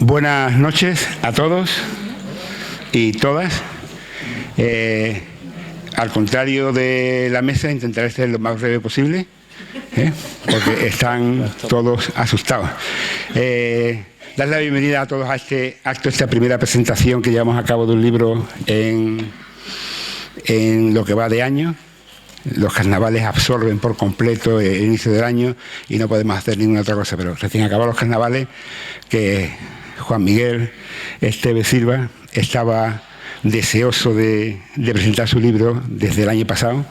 Buenas noches a todos y todas. Al contrario de la mesa, intentaré ser lo más breve posible, porque están todos asustados. Dar la bienvenida a todos a este acto, esta primera presentación que llevamos a cabo de un libro en lo que va de año. Los carnavales absorben por completo el inicio del año y no podemos hacer ninguna otra cosa, pero recién acabados los carnavales, que Juan Miguel Esteves Silva estaba deseoso de presentar su libro desde el año pasado,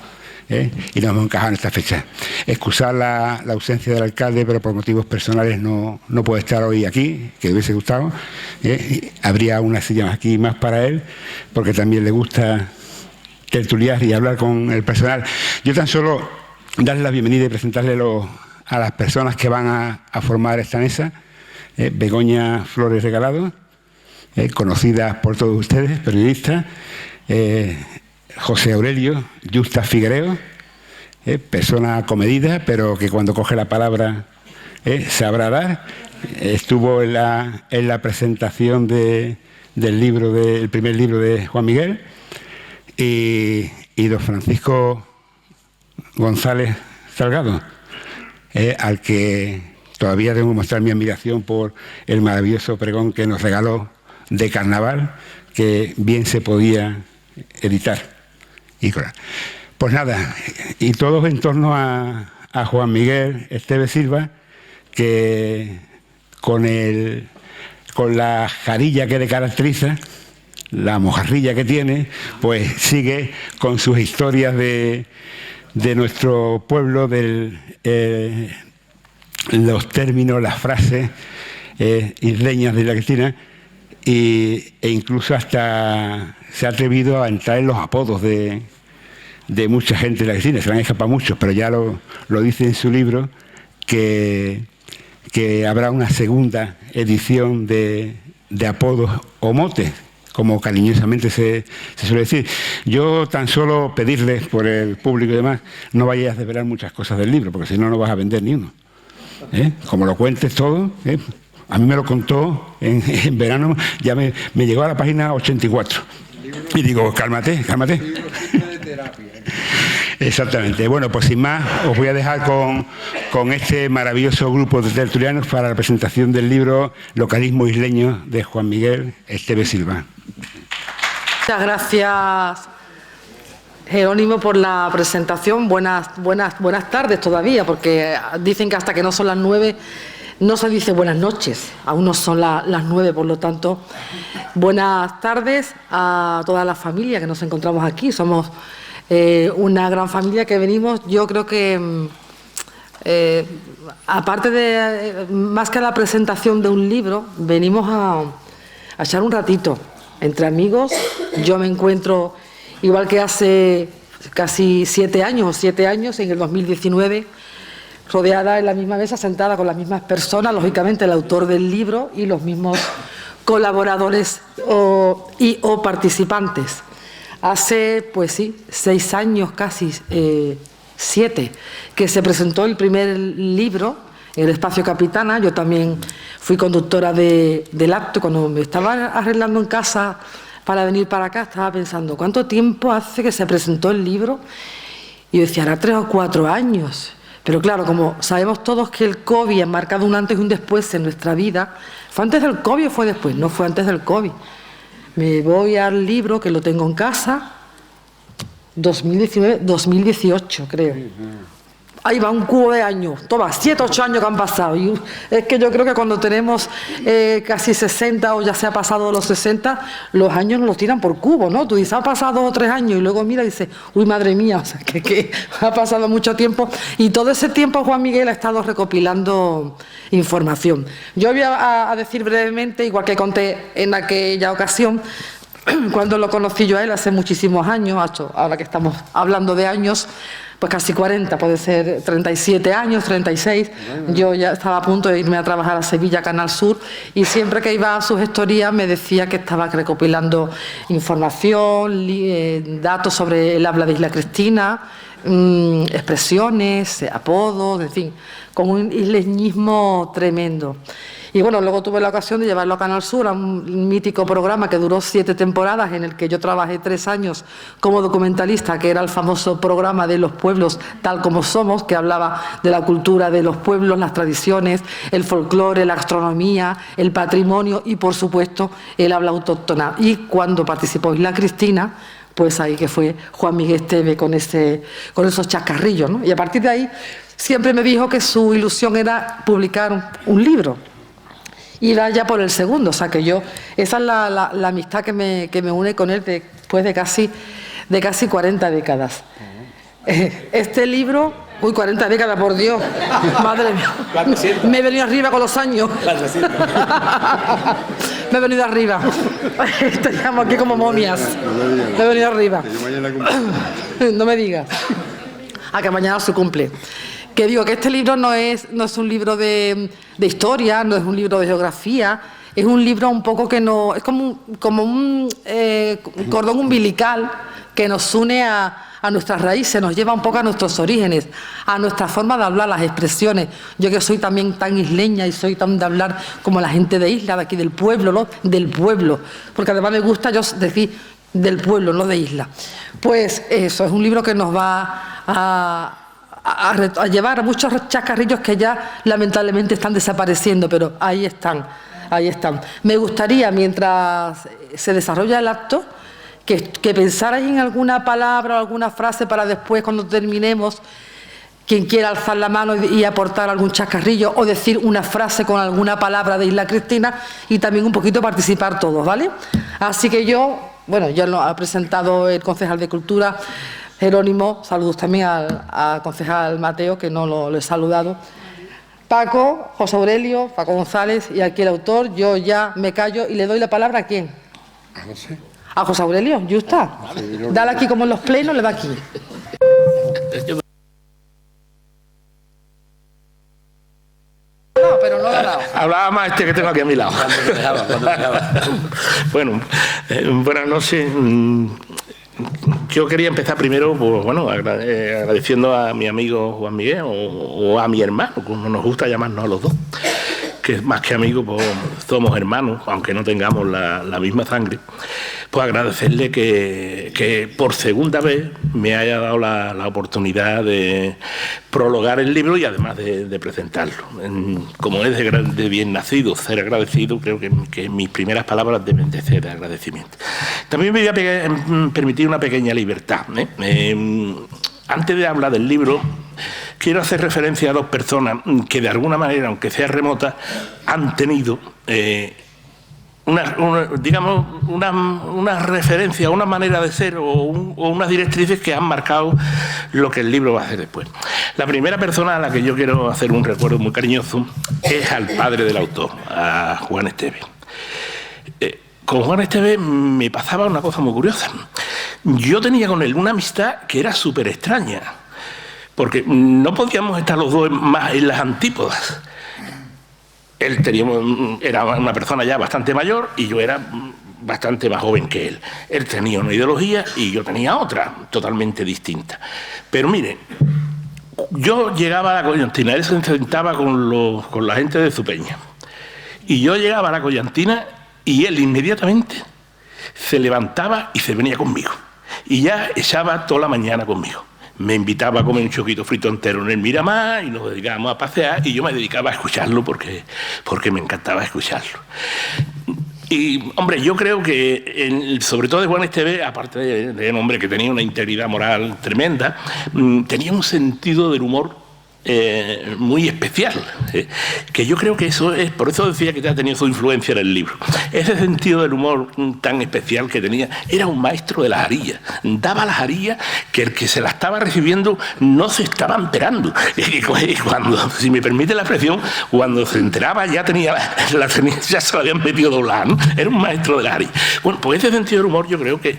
y nos hemos encajado en esta fecha. Excusar la ausencia del alcalde, pero por motivos personales no puede estar hoy aquí, que le hubiese gustado. Habría una silla aquí más para él, porque también le gusta tertuliar y hablar con el personal. Yo tan solo darle la bienvenida y presentarle a las personas que van a formar esta mesa. Begoña Flores Regalado, conocida por todos ustedes, periodista. José Aurelio Justa Figuereo, persona comedida, pero que cuando coge la palabra sabrá dar. Estuvo en la presentación del primer libro de Juan Miguel. Y don Francisco González Salgado, al que todavía tengo que mostrar mi admiración por el maravilloso pregón que nos regaló de carnaval, que bien se podía editar. Pues nada, y todos en torno a Juan Miguel Esteves Silva, que con la jarilla que le caracteriza, la mojarrilla que tiene, pues sigue con sus historias de nuestro pueblo, los términos, las frases isleñas de la Cristina, e incluso hasta se ha atrevido a entrar en los apodos de mucha gente de la Cristina. Se le han escapado muchos, pero ya lo dice en su libro, que habrá una segunda edición de apodos o motes, como cariñosamente se suele decir. Yo tan solo pedirles por el público y demás, no vayáis a desvelar muchas cosas del libro, porque si no, no vas a vender ni uno. Como lo cuentes todo, a mí me lo contó en verano, ya me llegó a la página 84. Y digo, cálmate. Exactamente. Bueno, pues sin más, os voy a dejar con este maravilloso grupo de tertulianos para la presentación del libro Localismo isleño de Juan Miguel Esteves Silva. Muchas gracias, Jerónimo, por la presentación. Buenas tardes todavía, porque dicen que hasta que no son las 9 no se dice buenas noches. Aún no son las 9, por lo tanto, buenas tardes a toda la familia que nos encontramos aquí. Somos una gran familia que venimos, yo creo que aparte de, más que a la presentación de un libro, venimos a echar un ratito entre amigos. Yo me encuentro, igual que hace casi 7 años, en el 2019, rodeada en la misma mesa, sentada con las mismas personas, lógicamente el autor del libro y los mismos colaboradores o participantes. Hace, pues sí, 6 años, casi 7, que se presentó el primer libro en el Espacio Capitana. Yo también fui conductora del acto. Cuando me estaba arreglando en casa para venir para acá, estaba pensando, ¿cuánto tiempo hace que se presentó el libro? Y yo decía, hará 3 o 4 años. Pero claro, como sabemos todos que el COVID ha marcado un antes y un después en nuestra vida. ¿Fue antes del COVID o fue después? No, fue antes del COVID. Me voy al libro, que lo tengo en casa, 2018, creo. Ahí va un cubo de años, toma, 7 o 8 años que han pasado. Y es que yo creo que cuando tenemos casi 60 o ya se ha pasado los 60, los años nos los tiran por cubo, ¿no? Tú dices, ha pasado 2 o 3 años y luego mira y dices, uy, madre mía, o sea, que ha pasado mucho tiempo. Y todo ese tiempo Juan Miguel ha estado recopilando información. Yo voy a decir brevemente, igual que conté en aquella ocasión, cuando lo conocí yo a él hace muchísimos años, ahora que estamos hablando de años, pues casi 40, puede ser 37 años, 36. Yo ya estaba a punto de irme a trabajar a Sevilla, Canal Sur, y siempre que iba a su gestoría me decía que estaba recopilando información, datos sobre el habla de Isla Cristina, expresiones, apodos, en fin, con un isleñismo tremendo. Y bueno, luego tuve la ocasión de llevarlo a Canal Sur, a un mítico programa que duró 7 temporadas, en el que yo trabajé 3 años como documentalista, que era el famoso programa de los pueblos tal como somos, que hablaba de la cultura de los pueblos, las tradiciones, el folclore, la gastronomía, el patrimonio y, por supuesto, el habla autóctona. Y cuando participó Isla Cristina, pues ahí que fue Juan Miguel Esteve con esos chascarrillos, ¿no? Y a partir de ahí siempre me dijo que su ilusión era publicar un libro. Y va ya por el segundo, o sea que esa es la amistad que me une con él después de casi 40 décadas. Este libro, 40 décadas, por Dios, madre mía, me he venido arriba con los años. Me he venido arriba. Estaríamos aquí como momias. Me he venido arriba. No me digas. A que mañana se cumple. Que digo que este libro no es un libro de historia, no es un libro de geografía, es un libro un poco que no... Es como un cordón umbilical que nos une a nuestras raíces, nos lleva un poco a nuestros orígenes, a nuestra forma de hablar, las expresiones. Yo que soy también tan isleña y soy tan de hablar como la gente de isla, de aquí del pueblo, ¿no? Del pueblo, porque además me gusta yo decir del pueblo, no de isla. Pues eso, es un libro que nos va a llevar a muchos chascarrillos que ya lamentablemente están desapareciendo, pero ahí están. Me gustaría, mientras se desarrolla el acto, que pensarais en alguna palabra o alguna frase para después, cuando terminemos, quien quiera alzar la mano y aportar algún chascarrillo o decir una frase con alguna palabra de Isla Cristina y también un poquito participar todos, ¿vale? Así que ya lo ha presentado el concejal de Cultura, Jerónimo, saludos también al concejal Mateo, que no lo he saludado. Paco, José Aurelio, Paco González y aquí el autor. Yo ya me callo y le doy la palabra ¿a quién? A José. A José Aurelio, ¿ya está? Dale aquí como en los plenos, le da aquí. No, pero no lo he dado. Hablaba más este que tengo aquí a mi lado. Cuando dejaba. Bueno, buenas noches. Yo quería empezar primero, pues, bueno, agradeciendo a mi amigo Juan Miguel o a mi hermano, como nos gusta llamarnos a los dos, que más que amigos, pues somos hermanos, aunque no tengamos la misma sangre. Pues agradecerle que por segunda vez me haya dado la oportunidad de prologar el libro y además de presentarlo. Como es de bien nacido ser agradecido, creo que mis primeras palabras deben de ser de agradecimiento. También me voy a permitir una pequeña libertad, antes de hablar del libro, quiero hacer referencia a dos personas que de alguna manera, aunque sea remota, han tenido una referencia, una manera de ser o unas directrices que han marcado lo que el libro va a hacer después. La primera persona a la que yo quiero hacer un recuerdo muy cariñoso es al padre del autor, a Juan Esteve. Con Juan Esteve me pasaba una cosa muy curiosa. Yo tenía con él una amistad que era súper extraña, porque no podíamos estar los dos más en las antípodas. Él era una persona ya bastante mayor y yo era bastante más joven que él. Él tenía una ideología y yo tenía otra, totalmente distinta. Pero mire, yo llegaba a la Collantina, él se sentaba con la gente de Zupeña. Y yo llegaba a la Collantina y él inmediatamente se levantaba y se venía conmigo. Y ya echaba toda la mañana conmigo. Me invitaba a comer un choquito frito entero en el Miramar y nos dedicábamos a pasear y yo me dedicaba a escucharlo porque me encantaba escucharlo. Y, hombre, yo creo que, sobre todo de Juan Esteve, aparte de un hombre que tenía una integridad moral tremenda, tenía un sentido del humor muy especial, que yo creo que eso es, por eso decía que ya ha tenido su influencia en el libro. Ese sentido del humor tan especial que tenía, era un maestro de las arillas, daba las arillas que el que se las estaba recibiendo no se estaba enterando, y cuando, si me permite la expresión, cuando se enteraba ya ya se la habían metido doblada, ¿no? Era un maestro de las arillas. Bueno, pues ese sentido del humor yo creo que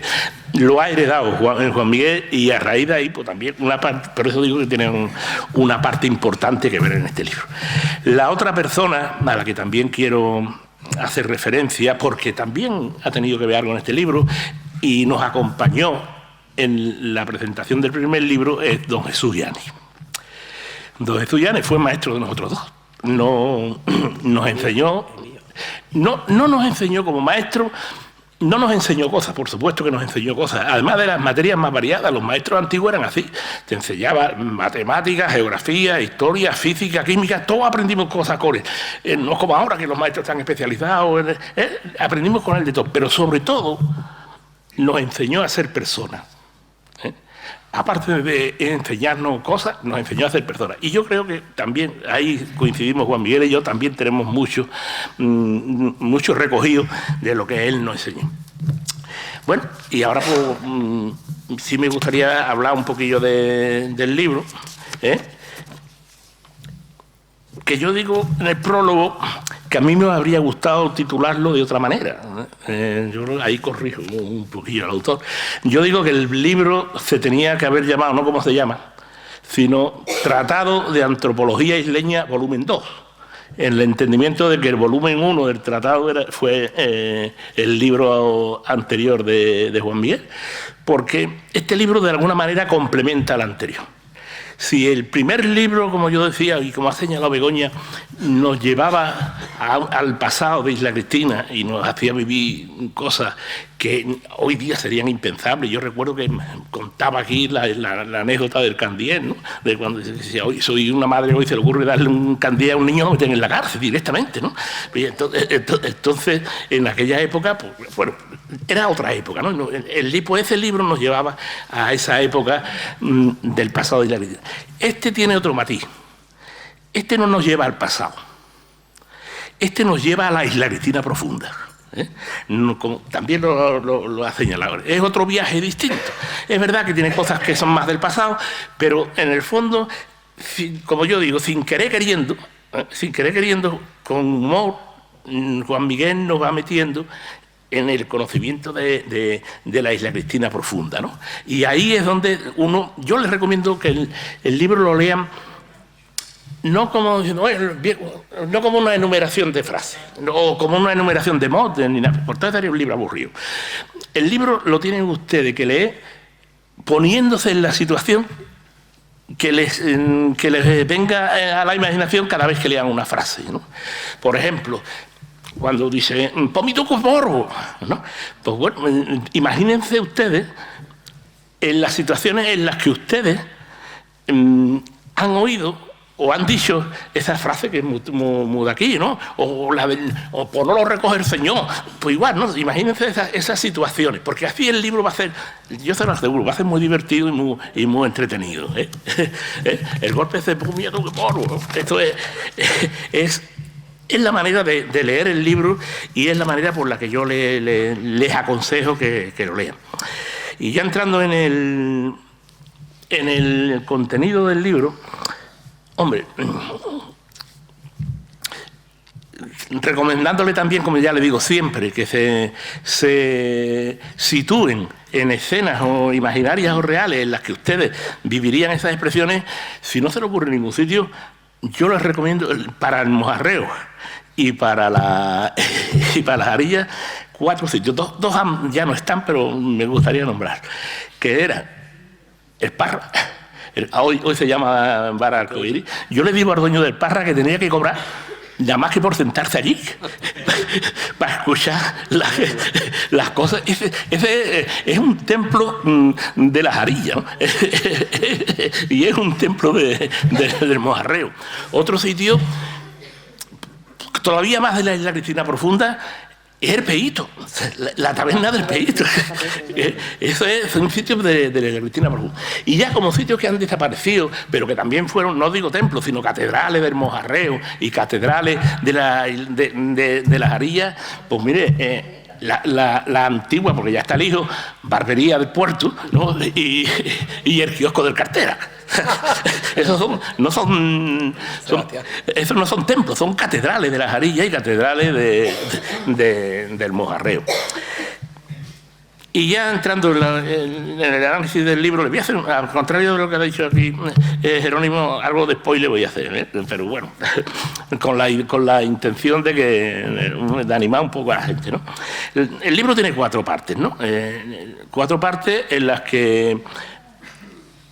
lo ha heredado Juan Miguel y a raíz de ahí pues también una parte, por eso digo que tiene una parte importante que ver en este libro. La otra persona a la que también quiero hacer referencia, porque también ha tenido que ver algo en este libro y nos acompañó en la presentación del primer libro, es don Jesús Llanes. Don Jesús Llanes fue maestro de nosotros dos. nos enseñó, no nos enseñó como maestro, no nos enseñó cosas, por supuesto que nos enseñó cosas. Además de las materias más variadas, los maestros antiguos eran así. Te enseñaban matemáticas, geografía, historia, física, química, todos aprendimos cosas con él. No es como ahora que los maestros están especializados, aprendimos con él de todo. Pero sobre todo, nos enseñó a ser personas. Aparte de enseñarnos cosas, nos enseñó a ser personas. Y yo creo que también, ahí coincidimos Juan Miguel y yo, también tenemos mucho recogido de lo que él nos enseñó. Bueno, y ahora pues, sí me gustaría hablar un poquillo del libro, que yo digo en el prólogo que a mí me habría gustado titularlo de otra manera. Yo ahí corrijo un poquillo al autor. Yo digo que el libro se tenía que haber llamado, no como se llama, sino Tratado de Antropología Isleña, volumen 2. En el entendimiento de que el volumen 1 del tratado fue el libro anterior de Juan Miguel, porque este libro de alguna manera complementa al anterior. Si el primer libro, como yo decía, y como ha señalado Begoña, nos llevaba al pasado de Isla Cristina y nos hacía vivir cosas que hoy día serían impensables. Yo recuerdo que contaba aquí la anécdota del candié, ¿no? De cuando decía, hoy soy una madre, hoy se le ocurre darle un candié a un niño, lo meten en la cárcel directamente, ¿no? Entonces, en aquella época, pues, bueno, era otra época, ¿no? Ese libro nos llevaba a esa época del pasado de Isla Cristina. Este tiene otro matiz. Este no nos lleva al pasado. Este nos lleva a la Isla Cristina profunda. Como también lo ha señalado. Es otro viaje distinto. Es verdad que tiene cosas que son más del pasado, pero en el fondo, como yo digo, sin querer queriendo, con humor, Juan Miguel nos va metiendo en el conocimiento de la Isla Cristina profunda, ¿no? Y ahí es donde yo les recomiendo que el libro lo lean no como una enumeración de frases, o como una enumeración de motes, ni nada. Por tanto, sería un libro aburrido. El libro lo tienen ustedes que leer poniéndose en la situación que les venga a la imaginación cada vez que lean una frase, ¿no? Por ejemplo, cuando dice pomito con morbo, ¿no? Pues bueno, imagínense ustedes en las situaciones en las que ustedes han oído o han dicho esa frase que es muy de aquí, ¿no? O por no lo recoge el Señor. Pues igual, ¿no? Imagínense esas situaciones, porque así el libro va a ser, yo se lo aseguro, va a ser muy divertido y muy entretenido, ¿eh? El golpe de pomito con morbo, ¿no? Esto es la manera de leer el libro y es la manera por la que yo les aconsejo que lo lean. Y ya entrando en el contenido del libro, hombre, recomendándole también, como ya le digo siempre, que se sitúen en escenas o imaginarias o reales en las que ustedes vivirían esas expresiones. Si no se le ocurre en ningún sitio, yo les recomiendo para el mojarreo y para las arillas 4 sitios. Dos ya no están, pero me gustaría nombrar, que era el Parra. Hoy se llama Bar Arcoíris. Yo le digo al dueño del Parra que tenía que cobrar nada más que por sentarse allí para escuchar las cosas. Ese es un templo de las arillas, ¿no? Y es un templo del mojarreo. Otro sitio todavía más de la Isla Cristina profunda es el Peíto, la taberna del Peíto. Eso es un sitio de la Cristina profunda. Y ya como sitios que han desaparecido, pero que también fueron, no digo templos, sino catedrales del mojarreo y catedrales de las arillas, pues mire, la antigua, porque ya está el hijo, Barbería del Puerto, ¿no? y el kiosco del Cartera. Esos no son templos, son catedrales de las arillas y catedrales del mojarreo. Y ya entrando en el análisis del libro, le voy a hacer, al contrario de lo que ha dicho aquí Jerónimo, algo de spoiler voy a hacer, ¿eh? Pero bueno, con la intención de animar un poco a la gente, ¿no? El libro tiene 4 partes, ¿no? 4 partes en las que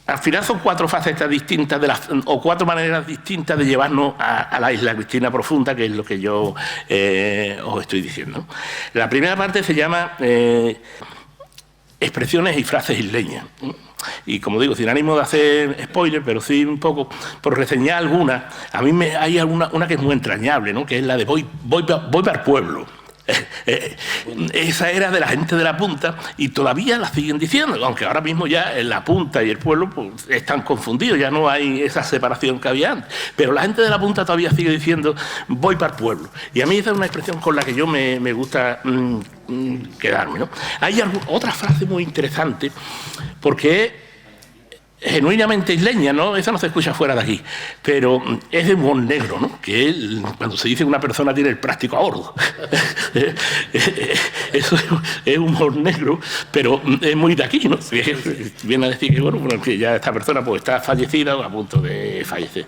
al final son 4 facetas distintas o 4 maneras distintas de llevarnos a la isla cristina profunda, que es lo que yo os estoy diciendo. La primera parte se llama expresiones y frases isleñas. Y como digo, sin ánimo de hacer spoiler, pero sí un poco por reseñar algunas. A mí hay una que es muy entrañable, ¿no? Que es la de voy para el pueblo. Esa era de la gente de la punta y todavía la siguen diciendo, aunque ahora mismo ya en la punta y el pueblo pues, están confundidos, ya no hay esa separación que había antes, pero la gente de la punta todavía sigue diciendo voy para el pueblo, y a mí esa es una expresión con la que yo me gusta quedarme, ¿no? Hay otra frase muy interesante porque genuinamente isleña, ¿no? Esa no se escucha fuera de aquí, pero es de humor negro, ¿no? Que cuando se dice que una persona tiene el práctico a bordo. Eso es humor negro, pero es muy de aquí, ¿no? Viene a decir que, bueno, que ya esta persona pues está fallecida o a punto de fallecer.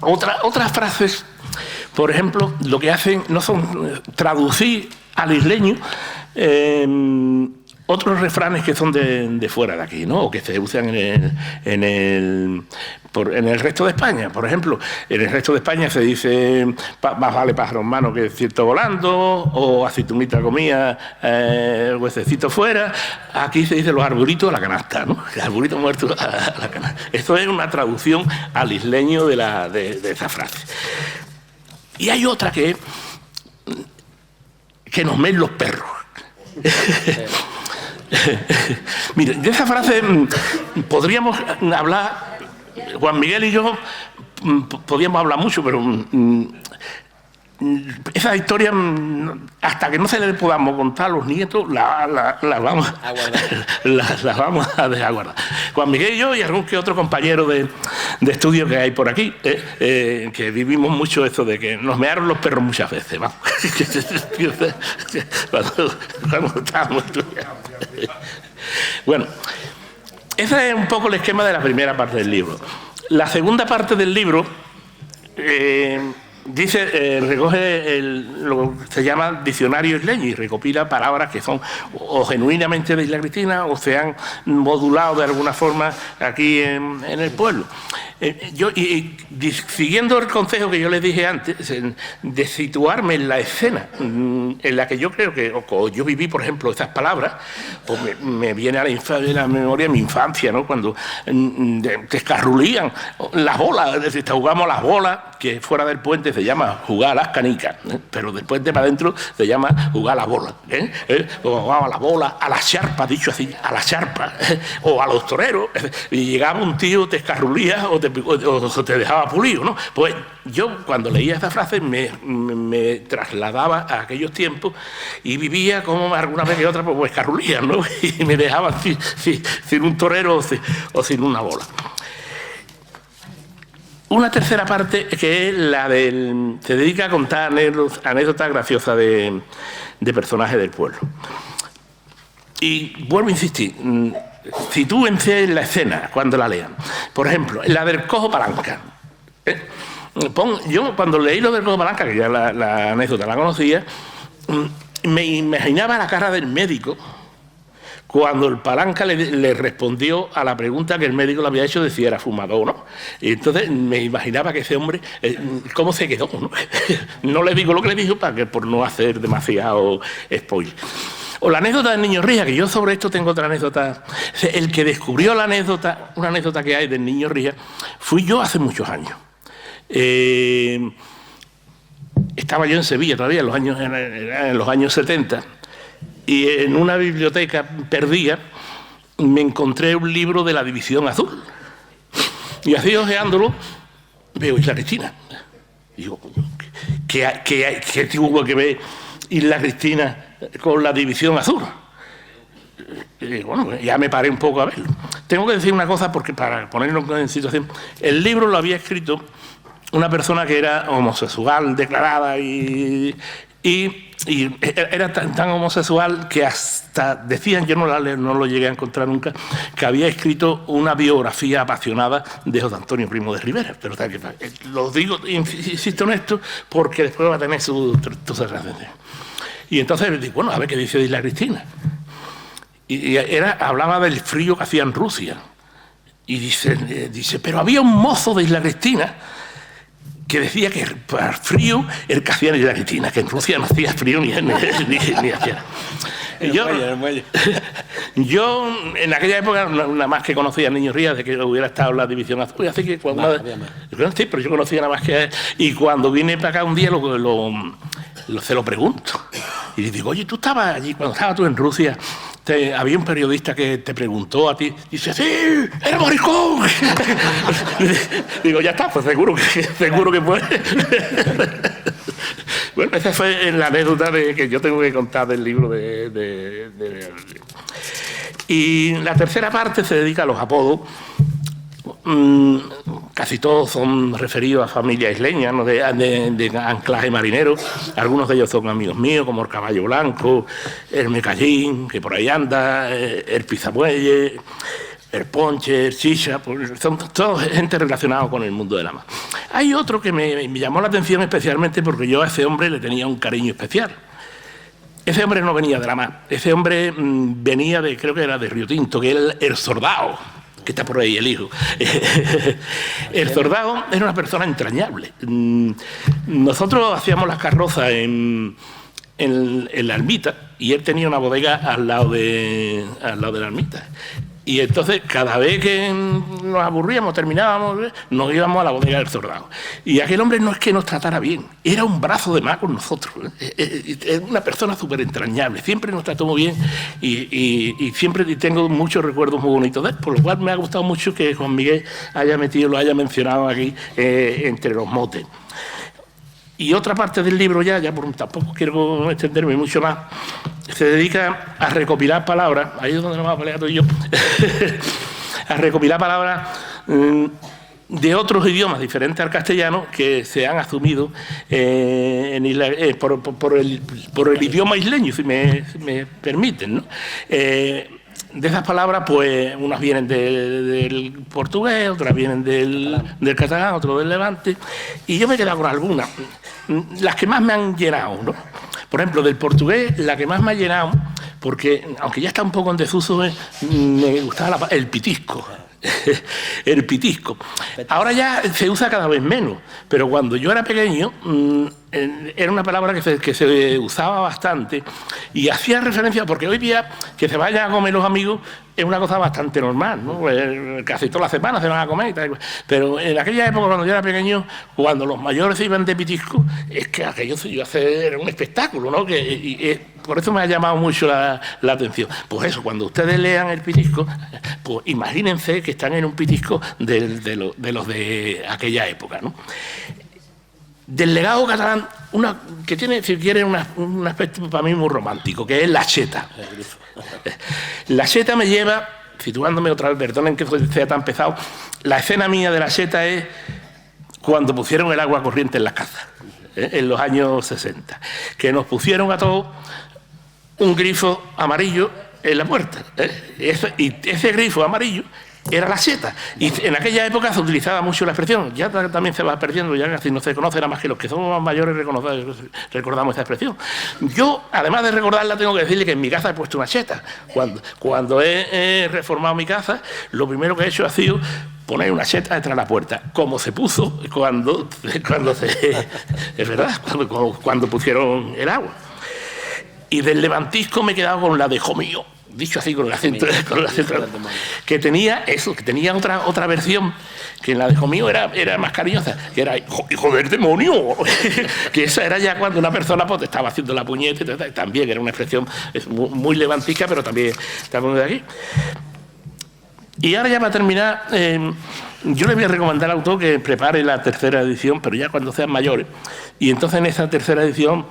Otras frases, por ejemplo, lo que hacen no son traducir al isleño otros refranes que son de fuera de aquí, ¿no? O que se usan en el resto de España. Por ejemplo, en el resto de España se dice más vale pájaro en mano que cierto volando, o aceitunita comía, huesecito fuera. Aquí se dice los arbolitos a la canasta, ¿no? El arbolito muerto a la canasta. Esto es una traducción al isleño de esa frase. Y hay otra que nos meen los perros. Mire, de esa frase podríamos hablar, Juan Miguel y yo podríamos hablar mucho, pero esa historia, hasta que no se le podamos contar a los nietos, la vamos a dejar guardar. Juan Miguel y yo y algún que otro compañero de estudio que hay por aquí, que vivimos mucho esto de que nos mearon los perros muchas veces, vamos. cuando estábamos estudiando. Bueno, ese es un poco el esquema de la primera parte del libro. La segunda parte del libro recoge lo que se llama diccionario isleño y recopila palabras que son o genuinamente de Isla Cristina o se han modulado de alguna forma aquí en el pueblo. Siguiendo el consejo que yo les dije antes, de situarme en la escena en la que yo creo que, o yo viví, por ejemplo, esas palabras, pues me viene a la memoria mi infancia, ¿no? Cuando te escarrulían las bolas, es decir, jugamos las bolas, que fuera del puente se llama jugar a las canicas, pero después de para adentro se llama jugar a las bolas, o jugamos a las bolas, a las charpas, dicho así, a las charpas, o a los toreros, y llegaba un tío, te escarrulía o te dejaba pulido, ¿no? Pues yo cuando leía esa frase me trasladaba a aquellos tiempos y vivía como alguna vez que otra pues escarrulían, ¿no? Y me dejaban sin un torero o sin una bola. Una tercera parte que es la se dedica a contar anécdotas graciosas de personajes del pueblo. Y vuelvo a insistir, sitúense en la escena cuando la lean. Por ejemplo, la del cojo palanca. Yo cuando leí lo del cojo palanca, que ya la anécdota la conocía, me imaginaba la cara del médico cuando el palanca le respondió a la pregunta que el médico le había hecho de si era fumador o no. Y entonces me imaginaba que ese hombre, cómo se quedó, ¿no? No le digo lo que le dijo por no hacer demasiado spoiler. O la anécdota del niño Rija, que yo sobre esto tengo otra anécdota. El que descubrió la anécdota, una anécdota que hay del niño Rija, fui yo hace muchos años. Estaba yo en Sevilla todavía, en los años 70, y en una biblioteca perdida me encontré un libro de la División Azul. Y así ojeándolo, veo Isla Cristina. Y digo, ¿qué tuvo que ver Isla Cristina con la División Azul? Y bueno, ya me paré un poco a verlo. Tengo que decir una cosa porque para ponernos en situación, el libro lo había escrito una persona que era homosexual declarada y era tan homosexual que hasta decían, yo no lo llegué a encontrar nunca, que había escrito una biografía apasionada de José Antonio Primo de Rivera. Pero lo digo, insisto en esto, porque después va a tener sus trascendencias. Y entonces digo, bueno, a ver qué dice de Isla Cristina. Y hablaba del frío que hacía en Rusia. Y dice, pero había un mozo de Isla Cristina que decía que para frío el que hacía en Isla Cristina, que en Rusia no hacía frío ni hacía. Yo en aquella época nada más que conocía a Niño Rías de que hubiera estado en la División Azul, así que cuando sí, pero yo conocía nada más que a él. Y cuando vine para acá un día se lo pregunto y le digo, oye, tú estabas allí cuando estabas tú en Rusia. Había un periodista que te preguntó a ti, dice, sí, era maricón. Digo, ya está, pues seguro que fue. Bueno, esa fue la anécdota que yo tengo que contar del libro Y la tercera parte se dedica a los apodos. Casi todos son referidos a familias isleñas, ¿no? de anclaje marinero. Algunos de ellos son amigos míos, como el Caballo Blanco, el Mecallín, que por ahí anda, el Pizamuelle, el Ponche, el Chicha, pues son todos gente relacionada con el mundo de la mar. Hay otro que me llamó la atención especialmente porque yo a ese hombre le tenía un cariño especial. Ese hombre no venía de la mar, ese hombre venía creo que era de Río Tinto, que era el Zordao, que está por ahí el hijo. El Zordao era una persona entrañable. Nosotros hacíamos las carrozas en la ermita y él tenía una bodega al lado de la ermita. Y entonces, cada vez que nos aburríamos, terminábamos, nos íbamos a la bodega del Zordao. Y aquel hombre no es que nos tratara bien, era un brazo de más con nosotros. Es una persona súper entrañable, siempre nos trató muy bien y siempre tengo muchos recuerdos muy bonitos de él, por lo cual me ha gustado mucho que Juan Miguel lo haya mencionado aquí entre los motes. Y otra parte del libro tampoco quiero extenderme mucho más, se dedica a recopilar palabras, ahí es donde nos vamos a pelear tú y yo, a recopilar palabras de otros idiomas diferentes al castellano que se han asumido por el idioma isleño, si me permiten, ¿no? De esas palabras, pues, unas vienen del portugués, otras vienen del catalán, otras del levante, y yo me he quedado con algunas. Las que más me han llenado, ¿no? Por ejemplo, del portugués, la que más me ha llenado, porque, aunque ya está un poco en desuso, me gustaba el pitisco. El pitisco. Ahora ya se usa cada vez menos, pero cuando yo era pequeño era una palabra que se usaba bastante y hacía referencia, porque hoy día que se vayan a comer los amigos es una cosa bastante normal, ¿no? Casi todas las semanas se van a comer y tal, pero en aquella época cuando yo era pequeño, cuando los mayores iban de pitisco, es que aquello se iba a hacer un espectáculo, ¿no? Por eso me ha llamado mucho la atención. Pues eso, cuando ustedes lean el pitisco, pues imagínense que están en un pitisco de los de aquella época, ¿no? Del legado catalán, que tiene, si quieren, un aspecto para mí muy romántico, que es la cheta. La cheta me lleva, situándome otra vez, perdonen que sea tan pesado, la escena mía de la cheta es cuando pusieron el agua corriente en las casas, en los años 60, que nos pusieron a todos un grifo amarillo en la puerta, y ese grifo amarillo era la cheta, y en aquella época se utilizaba mucho la expresión, ya también se va perdiendo, ya casi no se conoce, nada más que los que somos más mayores recordamos esa expresión. Yo, además de recordarla, tengo que decirle que en mi casa he puesto una cheta. Cuando he reformado mi casa, lo primero que he hecho ha sido poner una cheta detrás de la puerta, como se puso cuando es verdad, cuando pusieron el agua. Y del levantisco me he quedado con la de hijo mío, dicho así con el acento, que tenía otra versión, que en la de hijo mío era más cariñosa, que era hijo del demonio, que esa era ya cuando una persona pues, estaba haciendo la puñeta, y también era una expresión muy levantica, pero también de aquí. Y ahora ya para terminar, yo le voy a recomendar al autor que prepare la tercera edición, pero ya cuando sean mayores. Y entonces en esa tercera edición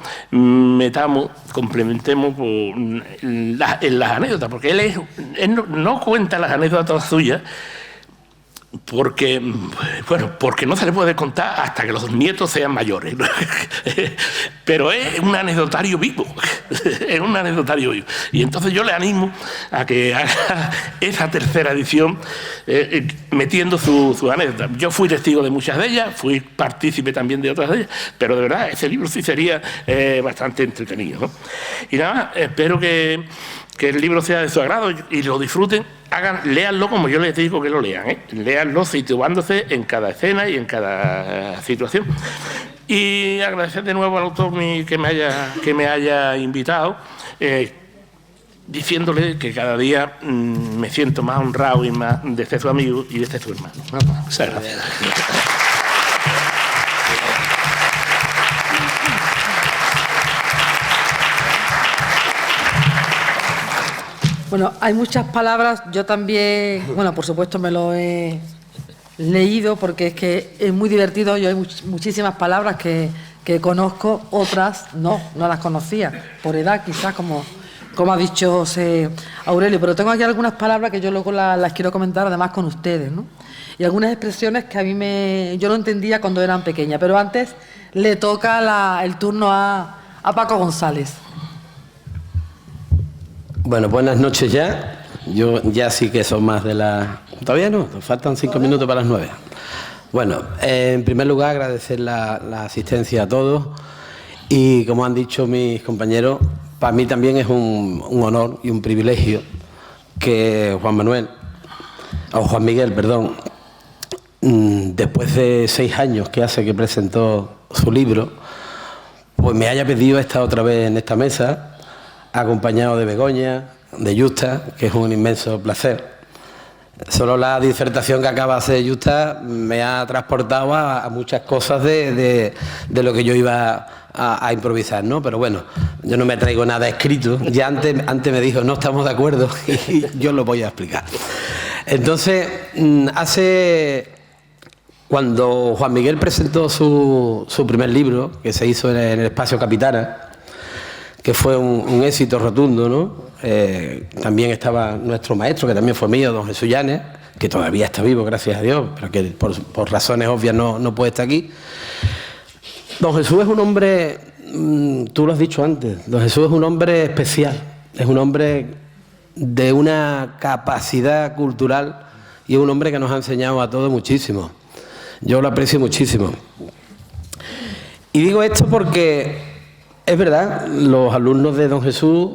complementemos en las anécdotas, porque él no cuenta las anécdotas suyas porque no se le puede contar hasta que los nietos sean mayores. Pero es un anecdotario vivo, es un anecdotario vivo. Y entonces yo le animo a que haga esa tercera edición metiendo su anécdota. Yo fui testigo de muchas de ellas, fui partícipe también de otras de ellas, pero de verdad ese libro sí sería bastante entretenido, ¿no? Y nada más, espero que el libro sea de su agrado y lo disfruten, léanlo como yo les digo que lo lean, léanlo situándose en cada escena y en cada situación. Y agradecer de nuevo al autor que me haya invitado, diciéndole que cada día me siento más honrado y más de ser su amigo y de ser su hermano. Muchas gracias. Bueno, hay muchas palabras, yo también, bueno, por supuesto me lo he leído porque es que es muy divertido, yo hay muchísimas palabras que conozco, otras no las conocía, por edad quizás, como ha dicho Aurelio, pero tengo aquí algunas palabras que yo luego las quiero comentar además con ustedes, ¿no? Y algunas expresiones que a mí yo no entendía cuando eran pequeña, pero antes le toca el turno a Paco González. Bueno, buenas noches ya. Yo ya sí que son más de las... Todavía no, nos faltan 5 minutos para las 9. Bueno, en primer lugar agradecer la asistencia a todos y como han dicho mis compañeros, para mí también es un honor y un privilegio que Juan Miguel, después de 6 años que hace que presentó su libro, pues me haya pedido estar otra vez en esta mesa, acompañado de Begoña, de Yusta, que es un inmenso placer. Solo la disertación que acaba de hacer Yusta me ha transportado a muchas cosas de lo que yo iba a improvisar, ¿no? Pero bueno, yo no me traigo nada escrito. Ya antes me dijo, no estamos de acuerdo, y yo lo voy a explicar. Entonces, cuando Juan Miguel presentó su primer libro, que se hizo en el Espacio Capitana, que fue un éxito rotundo, ¿no? También estaba nuestro maestro, que también fue mío, don Jesús Llanes, que todavía está vivo, gracias a Dios, pero que por razones obvias no puede estar aquí. Don Jesús es un hombre, tú lo has dicho antes, don Jesús es un hombre especial, es un hombre de una capacidad cultural y es un hombre que nos ha enseñado a todos muchísimo. Yo lo aprecio muchísimo. Y digo esto porque... es verdad, los alumnos de don Jesús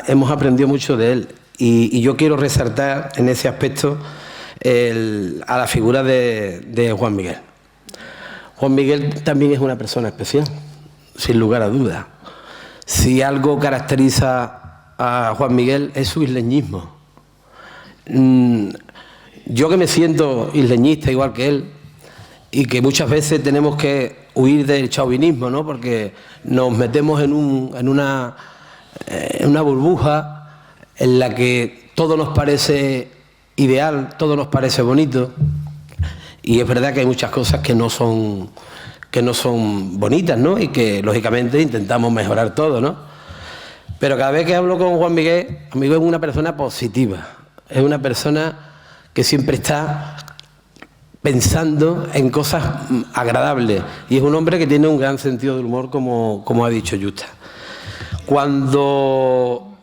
hemos aprendido mucho de él y yo quiero resaltar en ese aspecto a la figura de Juan Miguel. Juan Miguel también es una persona especial, sin lugar a dudas. Si algo caracteriza a Juan Miguel es su isleñismo. Yo que me siento isleñista igual que él y que muchas veces tenemos que huir del chauvinismo, ¿no? Porque nos metemos en una burbuja en la que todo nos parece ideal, todo nos parece bonito, y es verdad que hay muchas cosas que no son bonitas, ¿no? Y que lógicamente intentamos mejorar todo, ¿no? Pero cada vez que hablo con Juan Miguel es una persona positiva, es una persona que siempre está pensando en cosas agradables y es un hombre que tiene un gran sentido del humor, como ha dicho Yusta. Cuando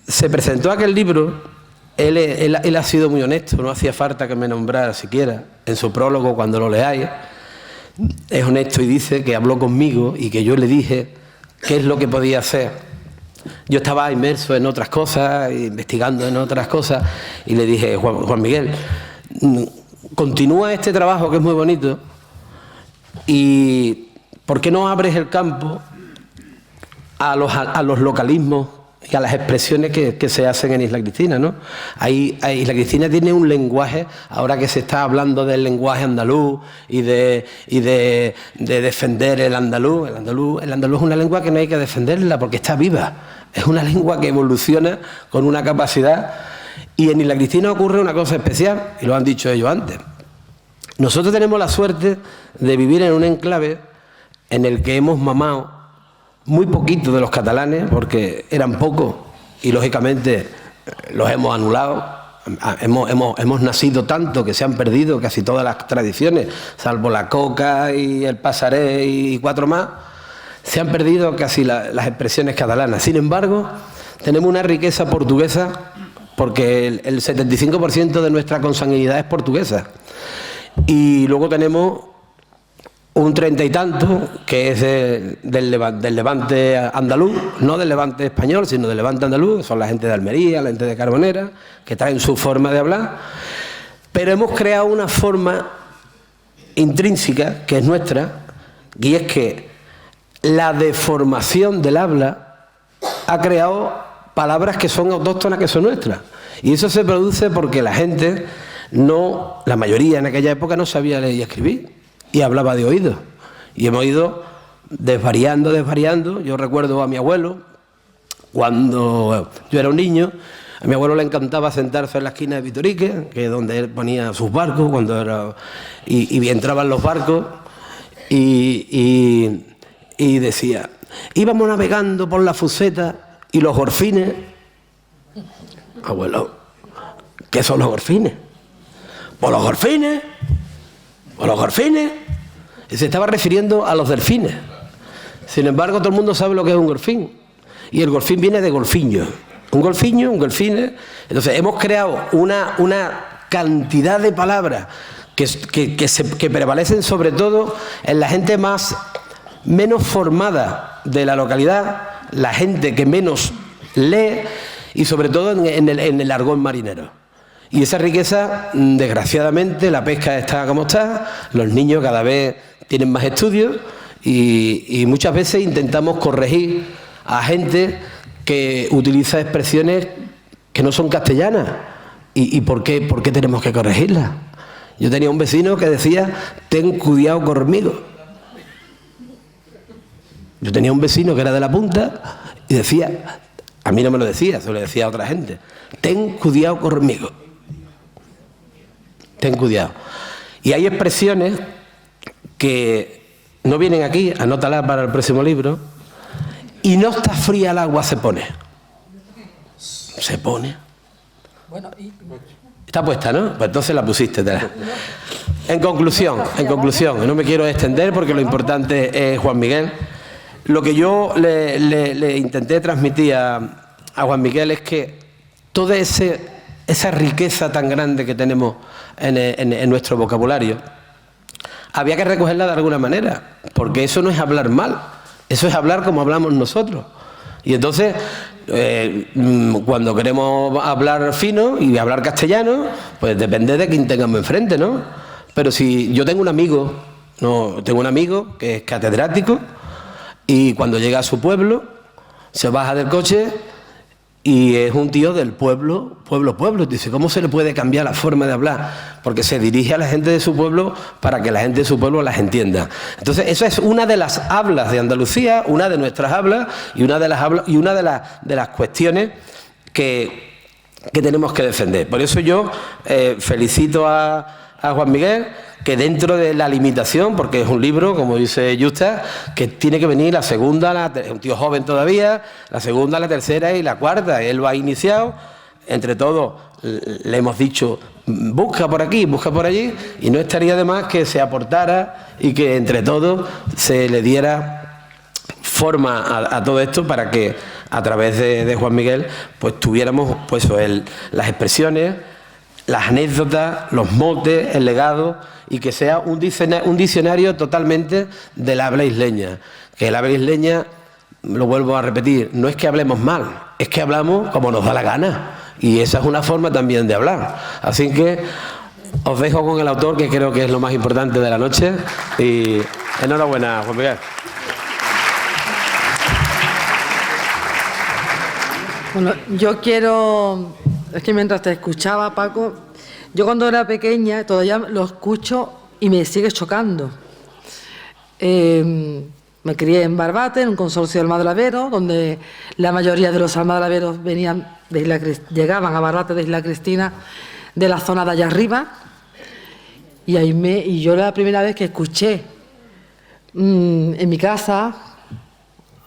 se presentó aquel libro, él ha sido muy honesto, no hacía falta que me nombrara siquiera. En su prólogo, cuando lo leáis, es honesto y dice que habló conmigo y que yo le dije qué es lo que podía hacer. Yo estaba inmerso en otras cosas, investigando en otras cosas, y le dije, Juan Miguel, continúa este trabajo que es muy bonito y ¿por qué no abres el campo a los localismos y a las expresiones que se hacen en Isla Cristina, ¿no? Isla Cristina tiene un lenguaje, ahora que se está hablando del lenguaje andaluz y de defender el andaluz. El andaluz es una lengua que no hay que defenderla porque está viva, es una lengua que evoluciona con una capacidad. Y en Isla Cristina ocurre una cosa especial, y lo han dicho ellos antes. Nosotros tenemos la suerte de vivir en un enclave en el que hemos mamado muy poquito de los catalanes, porque eran pocos, y lógicamente los hemos anulado. hemos nacido tanto que se han perdido casi todas las tradiciones, salvo la coca y el pasaré y 4 más, se han perdido casi las expresiones catalanas. Sin embargo, tenemos una riqueza portuguesa porque el 75% de nuestra consanguinidad es portuguesa. Y luego tenemos un 30 y tanto que es del Levante andaluz, no del Levante español, sino del Levante andaluz, son la gente de Almería, la gente de Carbonera, que traen su forma de hablar, pero hemos creado una forma intrínseca que es nuestra, y es que la deformación del habla ha creado palabras que son autóctonas, que son nuestras, y eso se produce porque la gente la mayoría en aquella época no sabía leer y escribir, y hablaba de oído, y hemos ido desvariando. Yo recuerdo a mi abuelo, cuando yo era un niño, a mi abuelo le encantaba sentarse en la esquina de Vitorique, que es donde él ponía sus barcos, y entraban los barcos, y decía, íbamos navegando por la Fuseta y los gorfines. Abuelo, ¿qué son los gorfines? Pues los gorfines. Y se estaba refiriendo a los delfines. Sin embargo, todo el mundo sabe lo que es un golfín. Y el golfín viene de golfiño. Un golfine. Entonces, hemos creado una cantidad de palabras que prevalecen sobre todo en la gente menos formada de la localidad, la gente que menos lee y sobre todo en el argot marinero. Y esa riqueza, desgraciadamente, la pesca está como está, los niños cada vez tienen más estudios y muchas veces intentamos corregir a gente que utiliza expresiones que no son castellanas. ¿Y por qué tenemos que corregirlas? Yo tenía un vecino que decía, ten cuidado conmigo. Yo tenía un vecino que era de la Punta y decía, a mí no me lo decía, se lo decía a otra gente, ten cuidado conmigo. Ten cuidado. Y hay expresiones que no vienen aquí, anótalas para el próximo libro, y no está fría el agua, se pone. Se pone. Está puesta, ¿no? Pues entonces la pusiste. En conclusión, no me quiero extender porque lo importante es Juan Miguel. Lo que yo le intenté transmitir a Juan Miguel es que toda esa riqueza tan grande que tenemos en nuestro vocabulario, había que recogerla de alguna manera, porque eso no es hablar mal, eso es hablar como hablamos nosotros. Y entonces, cuando queremos hablar fino y hablar castellano, pues depende de quién tengamos enfrente, ¿no? Pero si yo tengo un amigo que es catedrático y cuando llega a su pueblo, se baja del coche y es un tío del pueblo. Dice, ¿cómo se le puede cambiar la forma de hablar? Porque se dirige a la gente de su pueblo para que la gente de su pueblo las entienda. Entonces, eso es una de las hablas de Andalucía, una de nuestras hablas y una de las cuestiones que tenemos que defender. Por eso yo felicito a Juan Miguel, que dentro de la limitación, porque es un libro, como dice Justa, que tiene que venir la segunda, es un tío joven todavía, la segunda, la tercera y la cuarta. Él lo ha iniciado, entre todos le hemos dicho, busca por aquí, busca por allí, y no estaría de más que se aportara y que entre todos se le diera forma a todo esto para que a través de Juan Miguel pues tuviéramos pues las expresiones, las anécdotas, los motes, el legado, y que sea un diccionario totalmente del habla isleña. Que el habla isleña, lo vuelvo a repetir, no es que hablemos mal, es que hablamos como nos da la gana. Y esa es una forma también de hablar. Así que os dejo con el autor, que creo que es lo más importante de la noche. Y enhorabuena, Juan Miguel. Bueno, yo quiero... Es que mientras te escuchaba, Paco, yo cuando era pequeña todavía lo escucho y me sigue chocando. Me crié en Barbate, en un consorcio de almadraberos, donde la mayoría de los almadraberos llegaban a Barbate de Isla Cristina, de la zona de allá arriba. Y yo era la primera vez que escuché en mi casa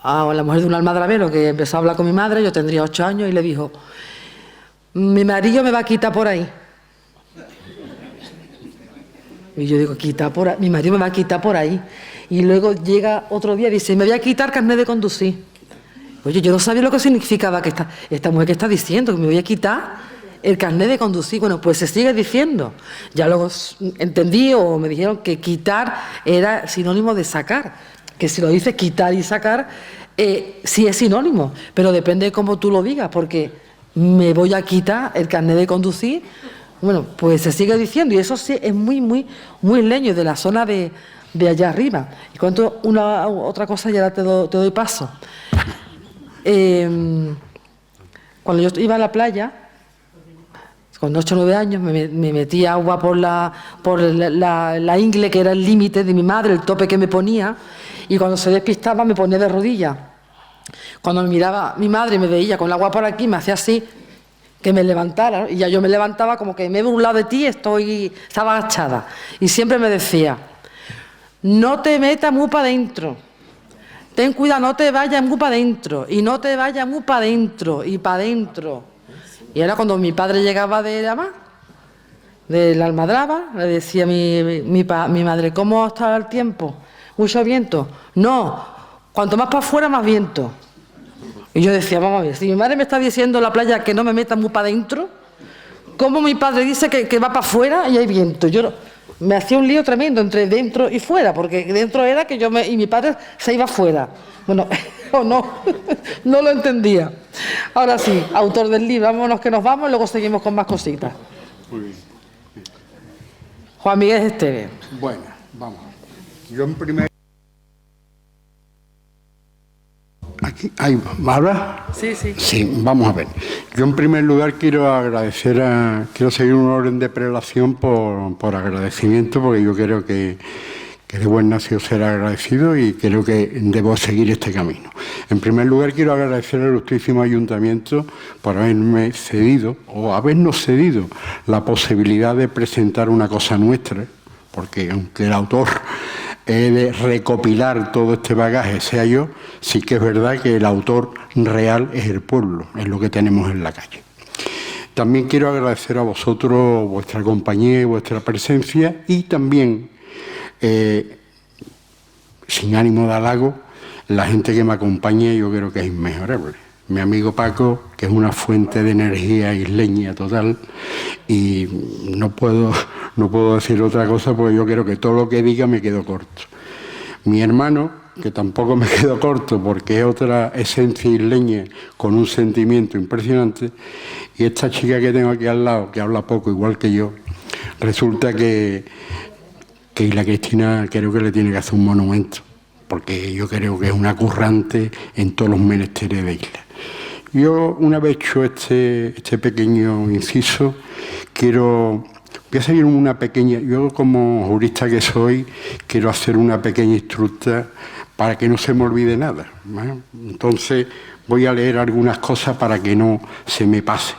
a la mujer de un almadrabero que empezó a hablar con mi madre, yo tendría 8 años, y le dijo, mi marido me va a quitar por ahí. Y yo digo, mi marido me va a quitar por ahí. Y luego llega otro día y dice, me voy a quitar carnet de conducir. Oye, yo no sabía lo que significaba que esta mujer que está diciendo, que me voy a quitar el carnet de conducir. Bueno, pues se sigue diciendo. Ya luego entendí o me dijeron que quitar era sinónimo de sacar. Que si lo dices quitar y sacar, sí es sinónimo, pero depende de cómo tú lo digas, porque me voy a quitar el carnet de conducir. Bueno, pues se sigue diciendo, y eso sí es muy, muy, muy leño de la zona de allá arriba. Y cuento otra cosa y ahora te doy paso. Cuando yo iba a la playa, con 8 o 9 años, me metí agua por la ingle, que era el límite de mi madre, el tope que me ponía, y cuando se despistaba me ponía de rodillas. Cuando me miraba mi madre y me veía con el agua por aquí, me hacía así, que me levantara, y ya yo me levantaba como que me he burlado de ti, estaba agachada. Y siempre me decía, no te metas muy para adentro, ten cuidado, no te vayas muy para adentro, y no te vayas muy para adentro, y para adentro. Y era cuando mi padre llegaba de la Almadraba, le decía mi madre, ¿cómo está el tiempo? ¿Mucho viento? No, cuanto más para afuera, más viento. Y yo decía, vamos a ver, si mi madre me está diciendo en la playa que no me meta muy para adentro, ¿cómo mi padre dice que va para afuera y hay viento? Yo me hacía un lío tremendo entre dentro y fuera, porque dentro era que y mi padre se iba fuera. Bueno, o no, no lo entendía. Ahora sí, autor del libro, vámonos que nos vamos y luego seguimos con más cositas. Muy bien. Juan Miguel Esteves. Bueno, vamos. Yo en primer... Aquí, ahí, ¿ahora? Sí, sí. Sí, vamos a ver. Yo en primer lugar quiero seguir un orden de prelación por agradecimiento, porque yo creo que de buen nacido ser agradecido y creo que debo seguir este camino. En primer lugar quiero agradecer al ilustrísimo ayuntamiento por habernos cedido la posibilidad de presentar una cosa nuestra, porque aunque el autor de recopilar todo este bagaje sea yo, sí que es verdad que el autor real es el pueblo, es lo que tenemos en la calle. También quiero agradecer a vosotros vuestra compañía y vuestra presencia, y también, sin ánimo de halago, la gente que me acompaña yo creo que es inmejorable. Mi amigo Paco, que es una fuente de energía isleña total, y no puedo decir otra cosa porque yo creo que todo lo que diga me quedo corto. Mi hermano, que tampoco me quedo corto porque es otra esencia isleña con un sentimiento impresionante, y esta chica que tengo aquí al lado, que habla poco igual que yo, resulta que Isla Cristina creo que le tiene que hacer un monumento, porque yo creo que es una currante en todos los menesteres de Isla. Yo, una vez hecho este pequeño inciso, voy a seguir yo como jurista que soy, quiero hacer una pequeña instructa para que no se me olvide nada, ¿vale? Entonces voy a leer algunas cosas para que no se me pase.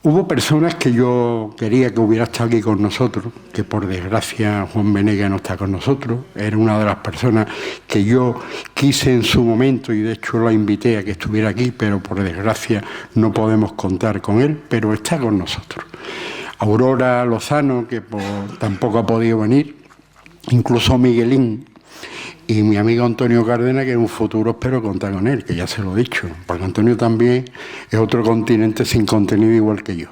Hubo personas que yo quería que hubiera estado aquí con nosotros, que por desgracia Juan Venegas no está con nosotros. Era una de las personas que yo quise en su momento y de hecho la invité a que estuviera aquí, pero por desgracia no podemos contar con él, pero está con nosotros. Aurora Lozano, que tampoco ha podido venir, incluso Miguelín, y mi amigo Antonio Cárdenas, que en un futuro espero contar con él, que ya se lo he dicho, porque Antonio también es otro continente sin contenido igual que yo.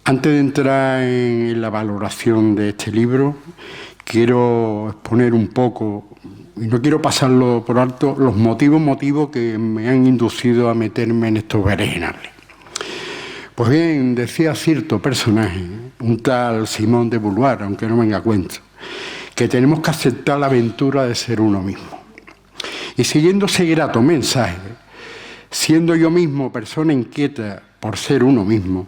Antes de entrar en la valoración de este libro, quiero exponer un poco, y no quiero pasarlo por alto, los motivos que me han inducido a meterme en estos berenjenales. Pues bien, decía cierto personaje, un tal Simón de Beauvoir, aunque no venga a cuento, que tenemos que aceptar la aventura de ser uno mismo. Y siguiendo ese grato mensaje, siendo yo mismo persona inquieta por ser uno mismo,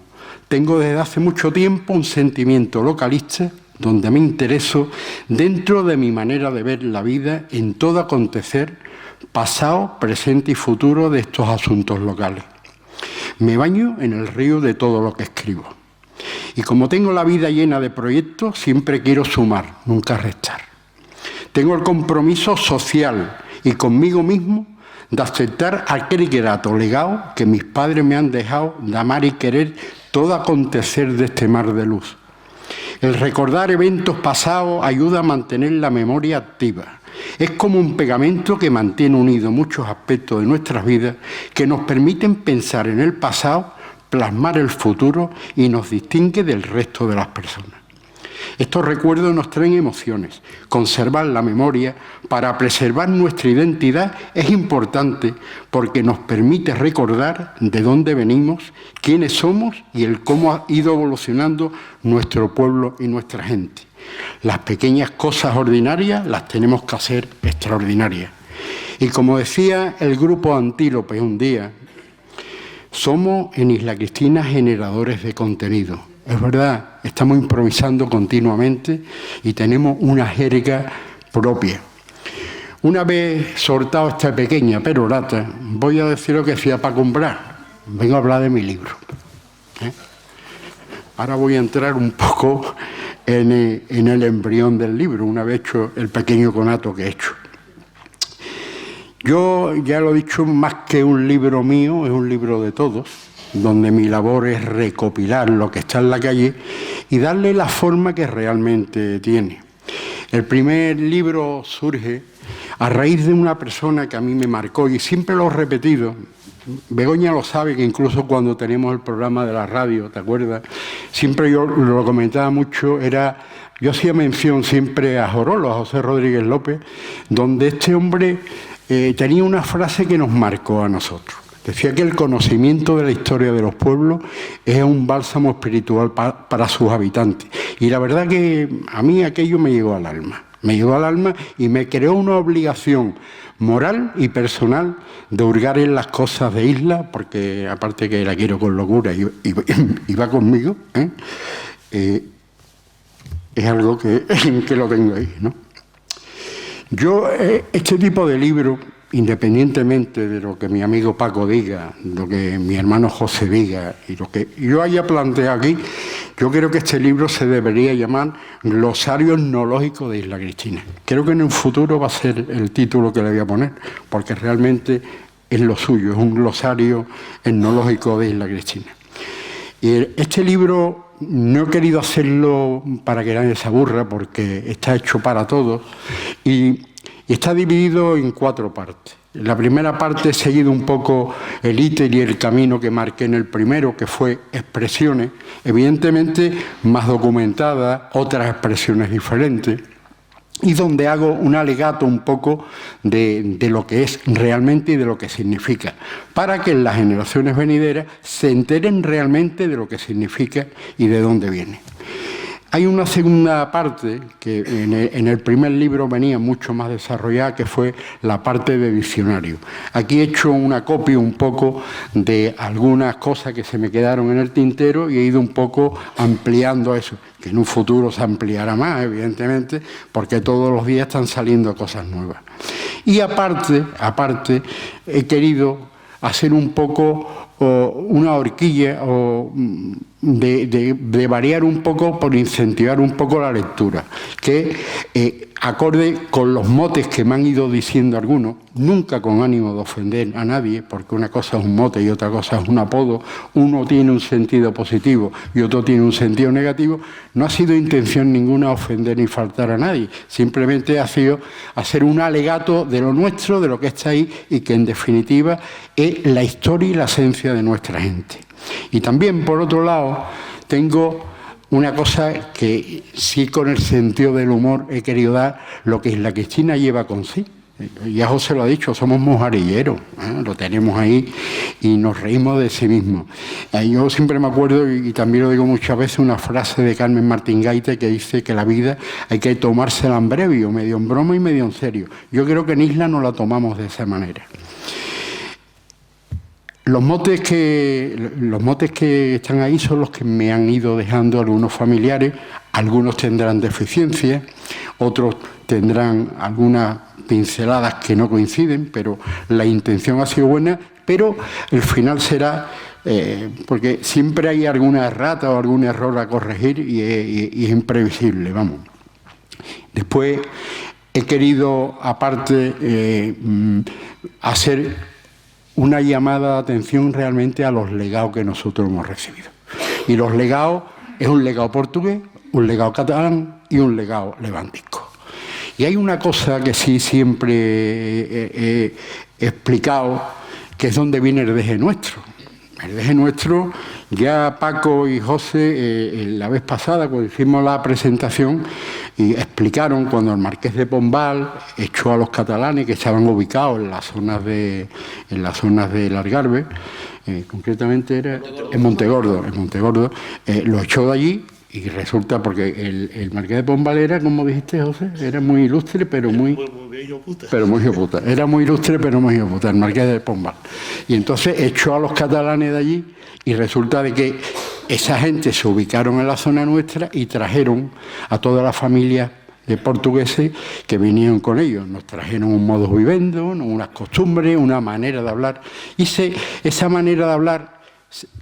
tengo desde hace mucho tiempo un sentimiento localista donde me intereso dentro de mi manera de ver la vida en todo acontecer, pasado, presente y futuro de estos asuntos locales. Me baño en el río de todo lo que escribo. Y como tengo la vida llena de proyectos, siempre quiero sumar, nunca restar. Tengo el compromiso social y conmigo mismo de aceptar aquel grato legado que mis padres me han dejado de amar y querer todo acontecer de este mar de luz. El recordar eventos pasados ayuda a mantener la memoria activa. Es como un pegamento que mantiene unidos muchos aspectos de nuestras vidas que nos permiten pensar en el pasado, plasmar el futuro y nos distingue del resto de las personas. Estos recuerdos nos traen emociones. Conservar la memoria para preservar nuestra identidad es importante porque nos permite recordar de dónde venimos, quiénes somos y el cómo ha ido evolucionando nuestro pueblo y nuestra gente. Las pequeñas cosas ordinarias las tenemos que hacer extraordinarias. Y como decía el grupo Antílope un día, somos en Isla Cristina generadores de contenido. Es verdad, estamos improvisando continuamente y tenemos una jerga propia. Una vez sortado esta pequeña perorata, voy a decir lo que decía para comprar. Vengo a hablar de mi libro. Ahora voy a entrar un poco en el embrión del libro, una vez hecho el pequeño conato que he hecho. Yo ya lo he dicho, más que un libro mío, es un libro de todos, donde mi labor es recopilar lo que está en la calle y darle la forma que realmente tiene. El primer libro surge a raíz de una persona que a mí me marcó y siempre lo he repetido. Begoña lo sabe, que incluso cuando tenemos el programa de la radio, ¿te acuerdas? Siempre yo lo comentaba mucho, yo hacía mención siempre a Jorolo, a José Rodríguez López, donde este hombre tenía una frase que nos marcó a nosotros. Decía que el conocimiento de la historia de los pueblos es un bálsamo espiritual para sus habitantes. Y la verdad que a mí aquello me llegó al alma. Me llegó al alma y me creó una obligación moral y personal de hurgar en las cosas de Isla, porque aparte que la quiero con locura y va conmigo, es algo que lo tengo ahí, ¿no? Yo, este tipo de libros, independientemente de lo que mi amigo Paco diga, lo que mi hermano José diga y lo que yo haya planteado aquí, yo creo que este libro se debería llamar Glosario Etnológico de Isla Cristina. Creo que en un futuro va a ser el título que le voy a poner, porque realmente es lo suyo, es un glosario etnológico de Isla Cristina. Y este libro no he querido hacerlo para que nadie se aburra, porque está hecho para todos y está dividido en 4 partes. La primera parte he seguido un poco el íter y el camino que marqué en el primero, que fue expresiones, evidentemente más documentadas, otras expresiones diferentes, y donde hago un alegato un poco de lo que es realmente y de lo que significa, para que las generaciones venideras se enteren realmente de lo que significa y de dónde viene. Hay una segunda parte que en el primer libro venía mucho más desarrollada, que fue la parte de diccionario. Aquí he hecho una copia un poco de algunas cosas que se me quedaron en el tintero y he ido un poco ampliando eso, que en un futuro se ampliará más, evidentemente, porque todos los días están saliendo cosas nuevas. Y aparte, he querido hacer un poco una horquilla de variar un poco por incentivar un poco la lectura, que acorde con los motes que me han ido diciendo algunos, nunca con ánimo de ofender a nadie, porque una cosa es un mote y otra cosa es un apodo, uno tiene un sentido positivo y otro tiene un sentido negativo. No ha sido intención ninguna ofender ni faltar a nadie, simplemente ha sido hacer un alegato de lo nuestro, de lo que está ahí y que en definitiva es la historia y la esencia de nuestra gente. Y también, por otro lado, tengo una cosa que sí, con el sentido del humor he querido dar, lo que Isla Cristina lleva con sí. Ya José lo ha dicho, somos mojarilleros, lo tenemos ahí y nos reímos de sí mismos. Yo siempre me acuerdo, y también lo digo muchas veces, una frase de Carmen Martín Gaite que dice que la vida hay que tomársela en breve, medio en broma y medio en serio. Yo creo que en Isla no la tomamos de esa manera. Los motes que están ahí son los que me han ido dejando algunos familiares. Algunos tendrán deficiencias, otros tendrán algunas pinceladas que no coinciden, pero la intención ha sido buena, pero el final será, porque siempre hay alguna errata o algún error a corregir y es imprevisible, vamos. Después he querido, aparte, hacer una llamada de atención realmente a los legados que nosotros hemos recibido. Y los legados es un legado portugués, un legado catalán y un legado levantisco. Y hay una cosa que sí siempre he explicado, que es donde viene el deje nuestro. El deje nuestro, ya Paco y José, la vez pasada, cuando hicimos la presentación, y explicaron cuando el marqués de Pombal echó a los catalanes que estaban ubicados en las zonas del Algarve, concretamente era en Montegordo, lo echó de allí. Y resulta, porque el marqués de Pombal era, como dijiste, José, era muy ilustre, pero muy hijoputa. Era muy ilustre, pero muy hijoputa, el marqués de Pombal. Y entonces echó a los catalanes de allí y resulta de que esa gente se ubicaron en la zona nuestra y trajeron a toda la familia de portugueses que vinieron con ellos. Nos trajeron un modus vivendi, unas costumbres, una manera de hablar. Y esa manera de hablar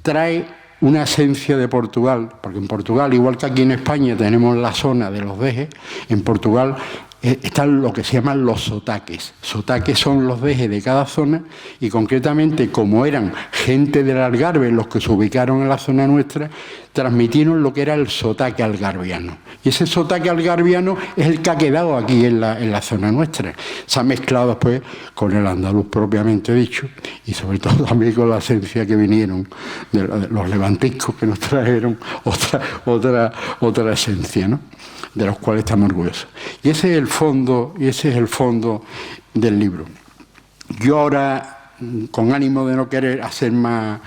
trae una esencia de Portugal, porque en Portugal, igual que aquí en España tenemos la zona de los dejes, en Portugal están lo que se llaman los sotaques. Sotaques son los dejes de cada zona y concretamente, como eran gente del Algarve los que se ubicaron en la zona nuestra, transmitieron lo que era el sotaque algarviano. Y ese sotaque algarviano es el que ha quedado aquí en la zona nuestra. Se ha mezclado después con el andaluz propiamente dicho y sobre todo también con la esencia que vinieron de los levantiscos que nos trajeron otra esencia, ¿no?, de los cuales estamos orgullosos. Y ese es el fondo del libro. Yo ahora, con ánimo de no querer hacer más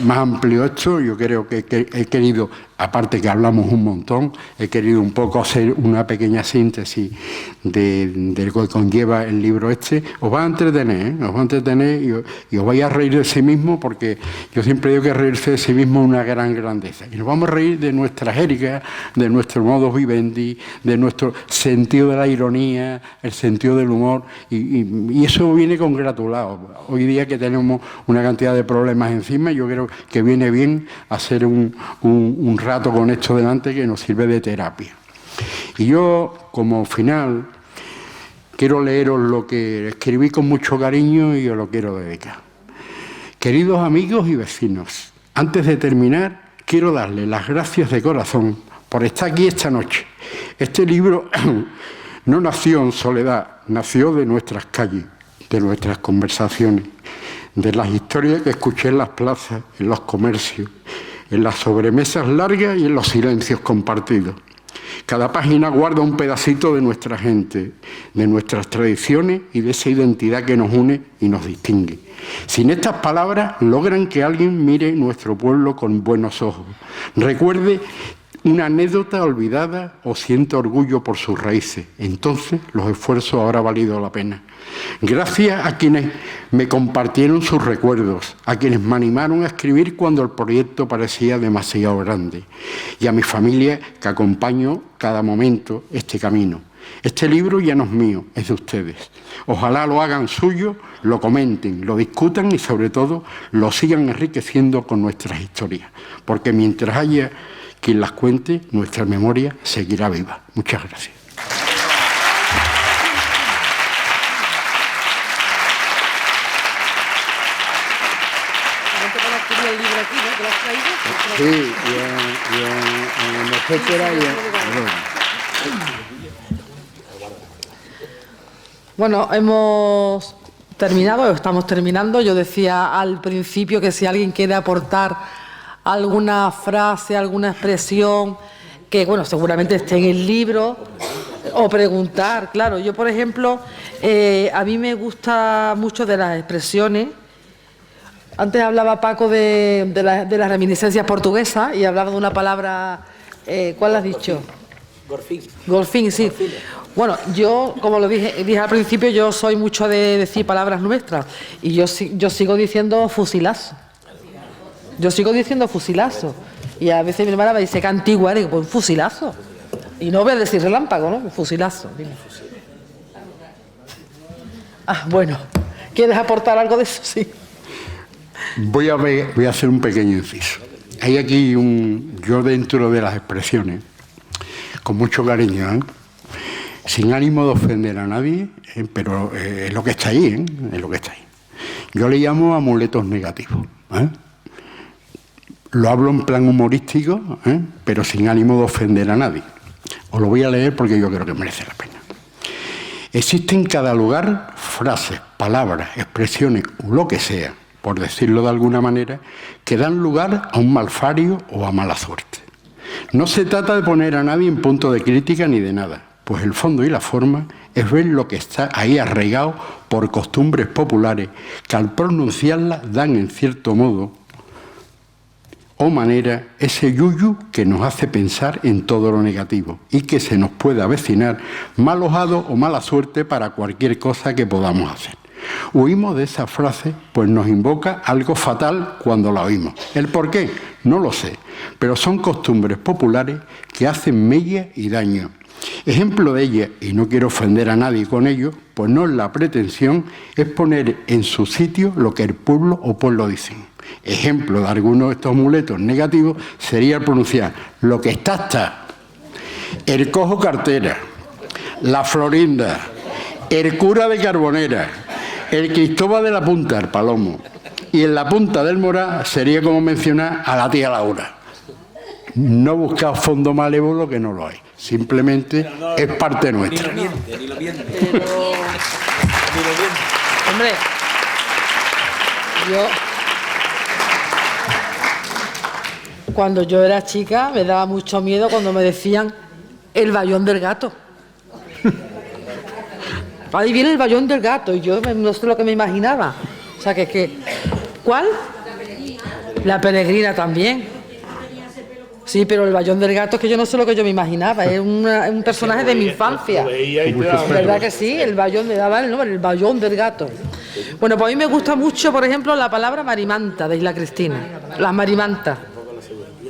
amplio esto, yo creo que he querido, aparte que hablamos un montón, he querido un poco hacer una pequeña síntesis de lo que conlleva el libro este. Os va a entretener, os va a entretener y os vais a reír de sí mismo, porque yo siempre digo que reírse de sí mismo es una gran grandeza. Y nos vamos a reír de nuestra jerga, de nuestro modus vivendi, de nuestro sentido de la ironía, el sentido del humor, y eso viene congratulado. Hoy día que tenemos una cantidad de problemas encima, yo creo que viene bien hacer un rato con esto delante que nos sirve de terapia. Y yo, como final, quiero leeros lo que escribí con mucho cariño y os lo quiero dedicar. Queridos amigos y vecinos, antes de terminar, quiero darles las gracias de corazón por estar aquí esta noche. Este libro no nació en soledad, nació de nuestras calles, de nuestras conversaciones, de las historias que escuché en las plazas, en los comercios, en las sobremesas largas y en los silencios compartidos. Cada página guarda un pedacito de nuestra gente, de nuestras tradiciones y de esa identidad que nos une y nos distingue. Sin estas palabras logran que alguien mire nuestro pueblo con buenos ojos, recuerde una anécdota olvidada o sienta orgullo por sus raíces. Entonces los esfuerzos habrán valido la pena. Gracias a quienes me compartieron sus recuerdos, a quienes me animaron a escribir cuando el proyecto parecía demasiado grande, y a mi familia que acompaño cada momento este camino. Este libro ya no es mío, es de ustedes. Ojalá lo hagan suyo, lo comenten, lo discutan y sobre todo lo sigan enriqueciendo con nuestras historias, porque mientras haya quien las cuente, nuestra memoria seguirá viva. Muchas gracias. Sí, en etcétera. Bueno, hemos terminado, estamos terminando. Yo decía al principio que si alguien quiere aportar alguna frase, alguna expresión que, bueno, seguramente esté en el libro, o preguntar. Claro, yo, por ejemplo, a mí me gusta mucho de las expresiones. Antes hablaba Paco de las reminiscencias portuguesas y hablaba de una palabra, ¿cuál has dicho? Gorfín. Golfín, sí. Golfín. Bueno, yo, como lo dije al principio, yo soy mucho de decir palabras nuestras y yo sigo diciendo fusilazo. Yo sigo diciendo fusilazo. Y a veces mi hermana me dice que antigua, digo, pues fusilazo. Y no voy a decir relámpago, ¿no? Fusilazo. Dime. Ah, bueno. ¿Quieres aportar algo de eso? Sí. Voy a hacer un pequeño inciso. Hay aquí yo dentro de las expresiones, con mucho cariño, sin ánimo de ofender a nadie, pero es lo que está ahí, es lo que está ahí. Yo le llamo amuletos negativos. Lo hablo en plan humorístico, pero sin ánimo de ofender a nadie. Os lo voy a leer porque yo creo que merece la pena. Existe en cada lugar frases, palabras, expresiones o lo que sea, por decirlo de alguna manera, que dan lugar a un malfario o a mala suerte. No se trata de poner a nadie en punto de crítica ni de nada, pues el fondo y la forma es ver lo que está ahí arraigado por costumbres populares que al pronunciarlas dan en cierto modo o manera ese yuyu que nos hace pensar en todo lo negativo y que se nos puede avecinar mal ojado o mala suerte para cualquier cosa que podamos hacer. Huimos de esa frase, pues nos invoca algo fatal cuando la oímos. ¿El por qué? No lo sé, pero son costumbres populares que hacen mella y daño. Ejemplo de ellas, y no quiero ofender a nadie con ello, pues no es la pretensión, es poner en su sitio lo que el pueblo o pueblo dicen. Ejemplo de algunos de estos amuletos negativos sería pronunciar lo que está, el cojo cartera, la florinda, el cura de Carbonera, el Cristóbal de la Punta, el Palomo, y en la Punta del Morá sería como mencionar a la tía Laura. No buscar fondo malévolo que no lo hay, simplemente es parte nuestra. Hombre, cuando yo era chica me daba mucho miedo cuando me decían el bayón del gato. Ahí viene el bayón del gato y yo no sé lo que me imaginaba. O sea ¿cuál? La peregrina también. Sí, pero el bayón del gato es que yo no sé lo que yo me imaginaba. Es un personaje de mi infancia. ¿Verdad que sí? El bayón me daba el nombre, el bayón del gato. Bueno, pues a mí me gusta mucho, por ejemplo, la palabra marimanta de Isla Cristina. Las marimantas.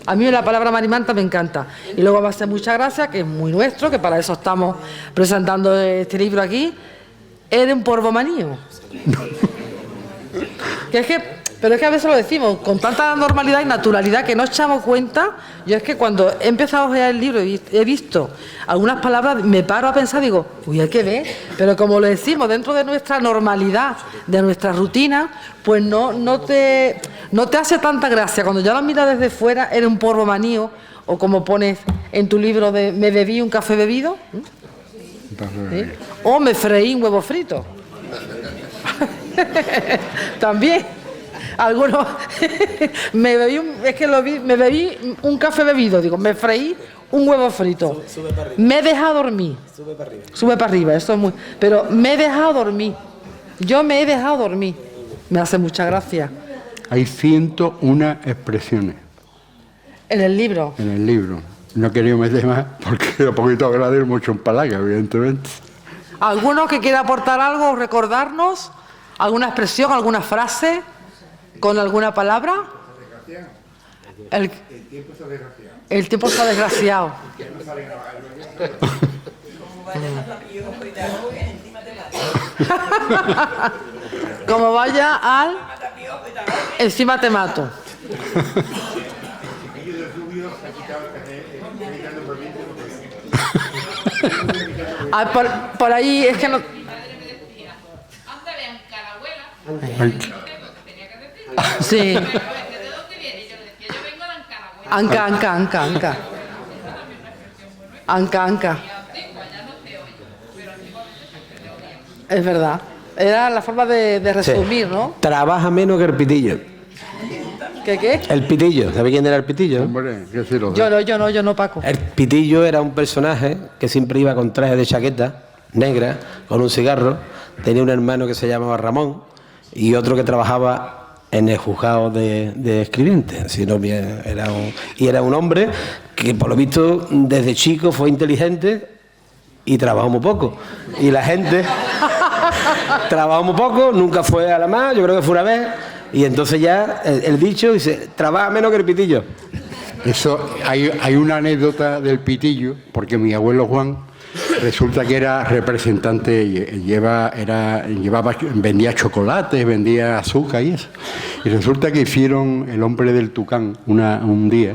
A mí la palabra marimanta me encanta. Y luego va a ser muchas gracias, que es muy nuestro, que para eso estamos presentando este libro aquí. Eres un porvomanío. Pero es que a veces lo decimos con tanta normalidad y naturalidad que no echamos cuenta. Yo es que cuando he empezado a ojear el libro y he visto algunas palabras, me paro a pensar, digo, uy, hay que ver. Pero como lo decimos, dentro de nuestra normalidad, de nuestra rutina, pues no te hace tanta gracia. Cuando ya lo miras desde fuera, eres un porvomanío, o como pones en tu libro de me bebí un café bebido, ¿sí? O me freí un huevo frito. También. Algunos me bebí un café bebido, digo, me freí un huevo frito. Me he dejado dormir. Sube para arriba, eso es muy. Pero me he dejado dormir. Yo me he dejado dormir. Me hace mucha gracia. Hay 101 expresiones. En el libro. En el libro. No he querido meter más porque un poquito agradecer mucho en palabras, evidentemente. ¿Alguno que quiera aportar algo o recordarnos? ¿Alguna expresión, alguna frase? ¿Con alguna palabra? El tiempo está desgraciado. El tiempo está desgraciado. Como vaya al... Encima te mato. Por ahí es que no... Sí. Anca. Es verdad. Era la forma de resumir, sí. ¿No? Trabaja menos que el pitillo. ¿Qué? El pitillo. ¿Sabe quién era el pitillo? Hombre, ¿qué se lo yo no, Paco. El pitillo era un personaje que siempre iba con traje de chaqueta negra, con un cigarro. Tenía un hermano que se llamaba Ramón y otro que trabajaba en el juzgado de escribientes. Era un hombre que, por lo visto, desde chico fue inteligente y trabajó muy poco. Y la gente trabajó muy poco, nunca fue a la más, yo creo que fue una vez, y entonces ya el dicho dice, trabaja menos que el pitillo. Eso, hay una anécdota del pitillo, porque mi abuelo Juan resulta que era representante, vendía chocolates, vendía azúcar y eso. Y resulta que hicieron El hombre del Tucán un día,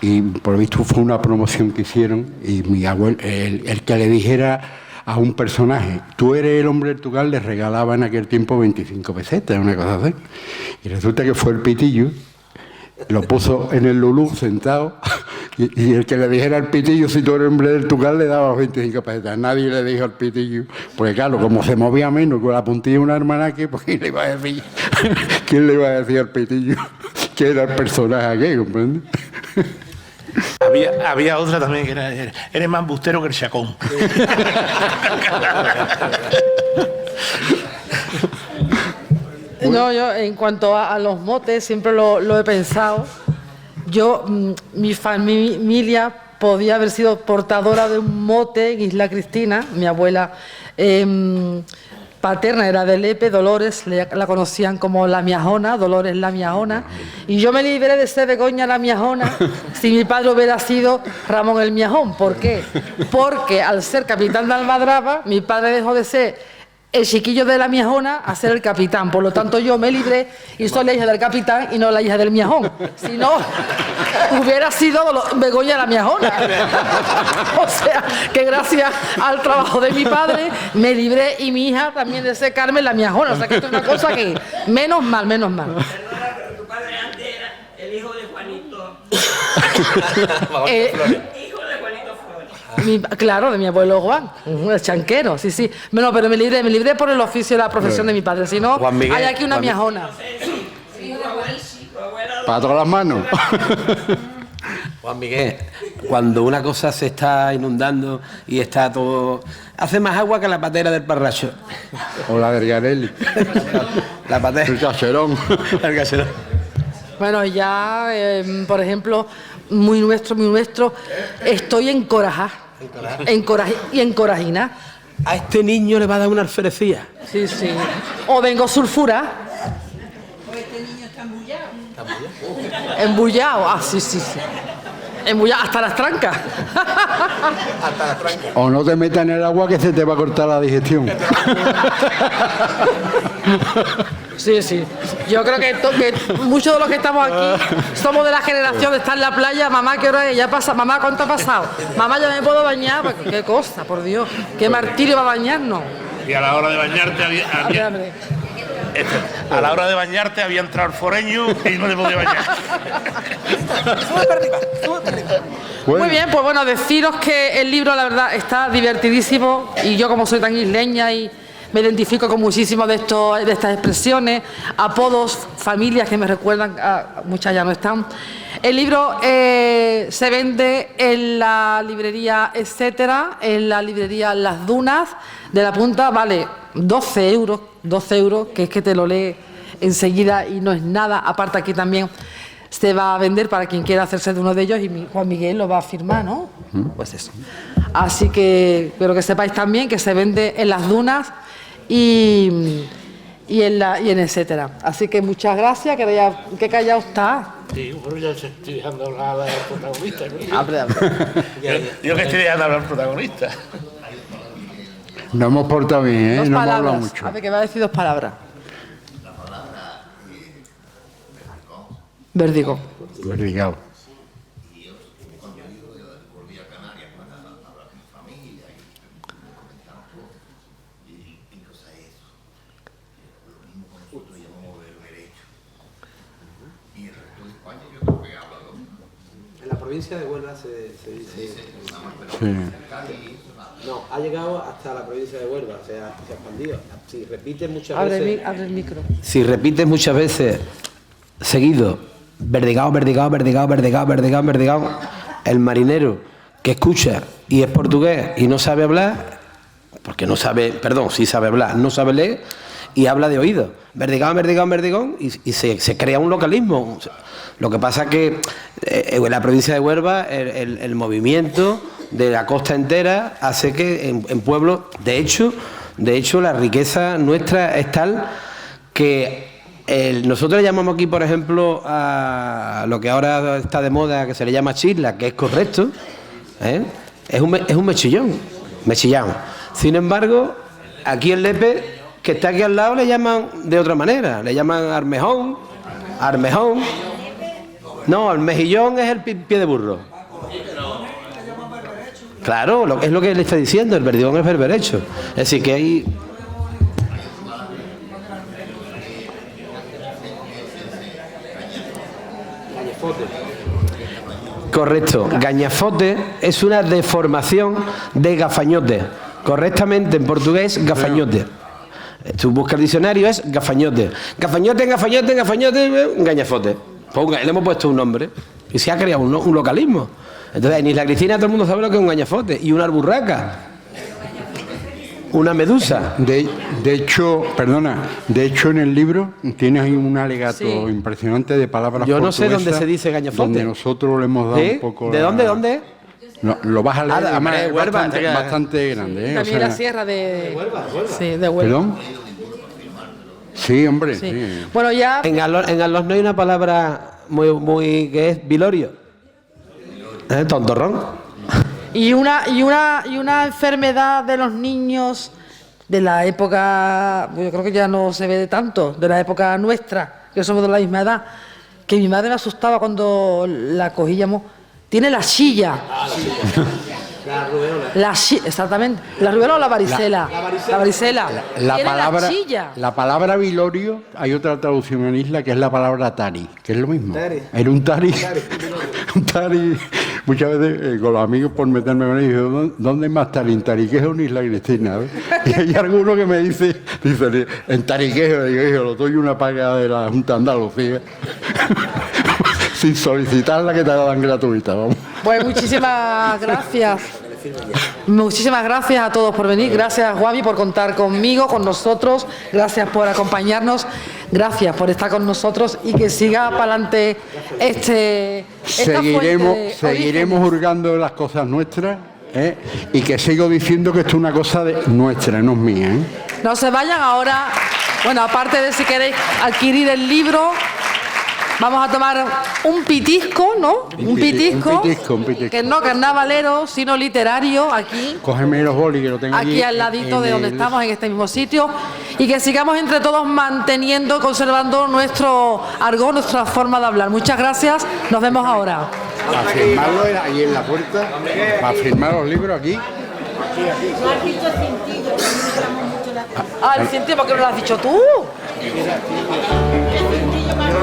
y por lo visto fue una promoción que hicieron, y mi abuelo, el que le dijera a un personaje. Tú eres el hombre del Tugal, le regalaba en aquel tiempo 25 pesetas, una cosa así. Y resulta que fue el Pitillo, lo puso en el Lulú sentado, y el que le dijera al Pitillo si tú eres el hombre del Tugal le daba 25 pesetas. Nadie le dijo al Pitillo, porque claro, como se movía menos con la puntilla de un almanaque, pues ¿quién le iba a decir? ¿Quién le iba a decir al Pitillo que era el personaje aquí, comprendes? Había otra también que era, eres más bustero que el Chacón. No, yo en cuanto a los motes siempre lo he pensado. Yo, mi familia podía haber sido portadora de un mote en Isla Cristina. Mi abuela paterna era de Lepe, Dolores, la conocían como la Miajona, Dolores la Miajona. Y yo me libré de ser Begoña la Miajona si mi padre hubiera sido Ramón el Miajón. ¿Por qué? Porque al ser capitán de Almadraba, mi padre dejó de ser el chiquillo de la Miajona a ser el capitán. Por lo tanto, yo me libré y soy la hija del capitán y no la hija del Miajón. Si no, hubiera sido Begoña la Miajona. O sea, que gracias al trabajo de mi padre me libré, y mi hija también de ser Carmen la Miajona. O sea, que esto es una cosa que, menos mal, menos mal. Perdona, pero tu padre antes era el hijo de Juanito. Hijo de Juanito Flores. Claro, de mi abuelo Juan, el chanquero, sí, sí. No, pero me libré por el oficio y la profesión de mi padre. Si no, hay aquí una Miajona. Para todas las manos. Juan Miguel, cuando una cosa se está inundando y está todo... Hace más agua que la patera del Parracho. O la del Garelli. La patera. El cacherón. El cacherón. Bueno, ya, por ejemplo, muy nuestro, estoy en Corajá. Y en Corajina. A este niño le va a dar una alferecía. Sí, sí. O vengo sulfura. O este niño está embullado. Embullado. Ah, sí, sí, sí. Embullado hasta las trancas. O no te metas en el agua que se te va a cortar la digestión. Sí, sí. Yo creo que muchos de los que estamos aquí somos de la generación de estar en la playa. Mamá, ¿qué hora es? Ya pasa. Mamá, ¿cuánto ha pasado? Mamá, ya me puedo bañar. ¿Qué cosa, por Dios? ¿Qué martirio va a bañarnos? Y a la hora de bañarte a la hora de bañarte había entrado el foreño y no te podía bañar. Bueno. Muy bien, pues bueno, deciros que el libro, la verdad, está divertidísimo, y yo, como soy tan isleña y me identifico con muchísimas de estas expresiones, apodos, familias que me recuerdan, muchas ya no están. El libro se vende en la librería Etcétera, en la librería Las Dunas de la Punta, vale 12 euros, que es que te lo lee enseguida y no es nada. Aparte, aquí también se va a vender para quien quiera hacerse de uno de ellos, y Juan Miguel lo va a firmar, ¿no? Pues eso. Así que, pero que sepáis también que se vende en Las Dunas y en Etcétera. Así que muchas gracias, que callado está. Sí, bueno, ya estoy dejando hablar al protagonista. Abre. Yo que estoy dejando hablar al protagonista. Nos hemos portado bien, ¿eh? Dos No hemos palabras. hablado mucho. A ver, que va a decir dos palabras. Verdigo. Verdigado. En la provincia de Huelva se dice... Sí. No, ha llegado hasta la provincia de Huelva, o sea, se ha expandido. Si repites muchas Abre veces... el micro. Si repites muchas veces seguido, Verdigao, Verdigao, Verdigao, Verdigao, Verdigao, Verdigao, el marinero que escucha y es portugués y no sabe hablar, porque no sabe, perdón, sí sabe hablar, no sabe leer y habla de oído. Verdigao, Verdigao, Verdigao, y se crea un localismo. Lo que pasa es que en la provincia de Huelva el movimiento de la costa entera hace que en pueblos, de hecho la riqueza nuestra es tal que nosotros le llamamos aquí, por ejemplo, a lo que ahora está de moda, que se le llama chisla, que es correcto, ¿eh? Es un mechillón. Sin embargo, aquí en Lepe, que está aquí al lado, le llaman de otra manera, le llaman armejón. No, el mejillón es el pie de burro. Claro, es lo que le está diciendo, el perdigón es berberecho. Es decir, que hay... Correcto. Gañafote es una deformación de gafañote. Correctamente en portugués, gafañote. Tú buscas el diccionario, es gafañote. Gafañote, gafañote, gafañote, gañafote. Pues le hemos puesto un nombre y se ha creado un localismo. Entonces en Isla Cristina todo el mundo sabe lo que es un gañafote y una alburraca. Una medusa. De hecho, en el libro tienes ahí un alegato impresionante de palabras Yo no sé portuguesas, dónde se dice gañafote. donde nosotros le hemos dado un poco... ¿De dónde? No, lo vas a leer, además es Huelva, bastante grande. También la sierra de... Sí, de Huelva. ¿Perdón? Sí, hombre. Sí. Sí. Bueno, ya... En Arlos no hay una palabra muy que es vilorio. Tontorrón. Y una enfermedad de los niños de la época, yo creo que ya no se ve de tanto, de la época nuestra, que somos de la misma edad, que mi madre me asustaba cuando la cogíamos. Tiene la chilla. Exactamente. La rubéola o la varicela. La varicela. La chilla. La palabra vilorio, hay otra traducción en isla que es la palabra tari, que es lo mismo. Era un tari. Un tari. Muchas veces con los amigos por meterme con ellos, digo, ¿dónde es más tari? En Tariquejo o en Isla Cristina. Y hay alguno que me dice en Tariquejo, digo, lo doy una paga de la Junta de Andalucía. Sin solicitarla, que te la dan gratuita, vamos. Pues muchísimas gracias. Muchísimas gracias a todos por venir. Gracias, Juanmi, por contar conmigo, con nosotros. Gracias por acompañarnos. Gracias por estar con nosotros y que siga para adelante Seguiremos hurgando las cosas nuestras, y que sigo diciendo que esto es una cosa nuestra, no es mía. No se vayan ahora. Bueno, aparte de si queréis adquirir el libro, vamos a tomar un pitisco, ¿no? Un pitisco. Que no carnavalero, sino literario, aquí. Cógeme los bolis, que lo tengo aquí al ladito de donde estamos, en este mismo sitio. Y que sigamos entre todos manteniendo, conservando nuestro argot, nuestra forma de hablar. Muchas gracias. Nos vemos ahora. Para firmarlo ahí en la puerta, para firmar los libros aquí. No has dicho cintillo, no usamos mucho la... El cintillo, ¿por qué no lo has dicho tú? El cintillo más